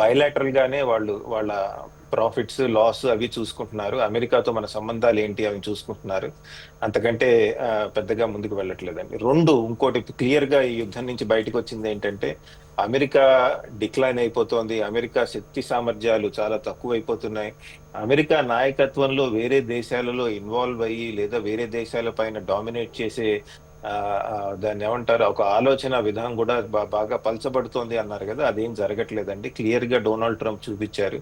బయలాటరల్ గానే వాళ్ళ ప్రాఫిట్స్ లాస్ అవి చూసుకుంటున్నారు. అమెరికాతో మన సంబంధాలు ఏంటి అవి చూసుకుంటున్నారు. అంతకంటే పెద్దగా ముందుకు వెళ్ళట్లేదండి. ఇంకోటి క్లియర్ గా ఈ యుద్ధం నుంచి బయటకు వచ్చింది ఏంటంటే అమెరికా డిక్లైన్ అయిపోతోంది. అమెరికా శక్తి సామర్థ్యాలు చాలా తక్కువైపోతున్నాయి. అమెరికా నాయకత్వంలో వేరే దేశాలలో ఇన్వాల్వ్ అయ్యి లేదా వేరే దేశాల పైన డామినేట్ చేసే దాన్ని ఏమంటారు ఒక ఆలోచన విధానం కూడా బాగా పలచబడుతోంది అన్నారు కదా, అదేం జరగట్లేదండి. క్లియర్ గా డొనాల్డ్ ట్రంప్ చూపించారు,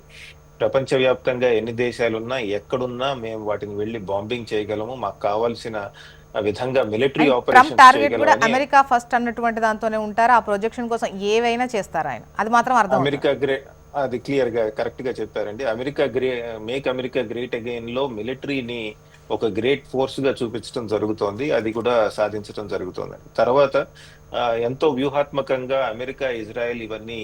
ప్రపంచవ్యాప్తంగా ఎన్ని దేశాలున్నా ఎక్కడున్నా మేము వాటిని వెళ్ళి బాంబింగ్ చేయగలము, మాకు కావాల్సిన విధంగా మిలిటరీ ఆపరేషన్ చేయగలము. అమెరికా ఫస్ట్ అన్నటువంటి దాంతోనే ఉంటారు, ఆ ప్రొజెక్షన్ కోసం ఏవైనా చేస్తారు ఆయన, అది మాత్రం అర్థం. అమెరికా అది క్లియర్ గా కరెక్ట్ గా చెప్పారండి. మేక్ అమెరికా గ్రేట్ అగైన్ లో మిలిటరీని ఒక గ్రేట్ ఫోర్స్ గా చూపించడం జరుగుతోంది, అది కూడా సాధించడం జరుగుతోంది. తర్వాత ఎంతో వ్యూహాత్మకంగా అమెరికా ఇజ్రాయెల్ ఇవన్నీ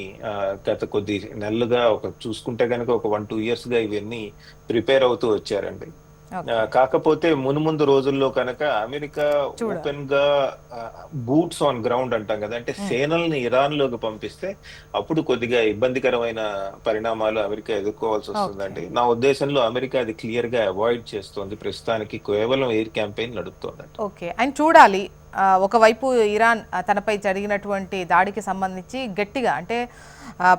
గత కొద్ది నెలలుగా చూసుకుంటే కనుక ఒక 1-2 years గా ఇవన్నీ ప్రిపేర్ అవుతూ వచ్చారండి. కాకపోతే మున్ముందు రోజుల్లో కనుక అమెరికా ఓపెన్ గా బూట్స్ ఆన్ గ్రౌండ్ అంటాం కదా, అంటే సేనల్ని ఇరాన్ లోకి పంపిస్తే అప్పుడు కొద్దిగా ఇబ్బందికరమైన పరిణామాలు అమెరికా ఎదుర్కోవాల్సి వస్తుందండి. నా ఉద్దేశంలో అమెరికా అది క్లియర్ గా అవాయిడ్ చేస్తోంది, ప్రస్తుతానికి కేవలం ఎయిర్ క్యాంపెయిన్ నడుపుతోంది. ఓకే, అండ్ చూడాలి ఒకవైపు ఇరాన్ తనపై జరిగినటువంటి దాడికి సంబంధించి గట్టిగా అంటే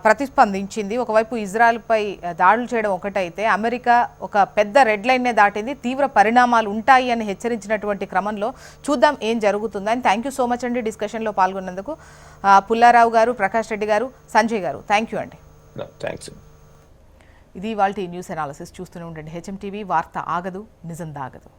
ప్రతిస్పందించింది. ఒకవైపు ఇజ్రాయెల్పై దాడులు చేయడం ఒకటైతే అమెరికా ఒక పెద్ద రెడ్ లైన్నే దాటింది. తీవ్ర పరిణామాలు ఉంటాయి అని హెచ్చరించినటువంటి క్రమంలో చూద్దాం ఏం జరుగుతుందని. థ్యాంక్ యూ సో మచ్ అండి డిస్కషన్లో పాల్గొన్నందుకు. పుల్లారావు గారు, ప్రకాష్ రెడ్డి గారు, సంజయ్ గారు, థ్యాంక్ యూ అండి. థ్యాంక్స్. ఇది ఇవాల్టి న్యూస్ అనాలిసిస్. చూస్తూనే ఉండండి హెచ్ఎం టీవీ. వార్త ఆగదు, నిజం దాగదు.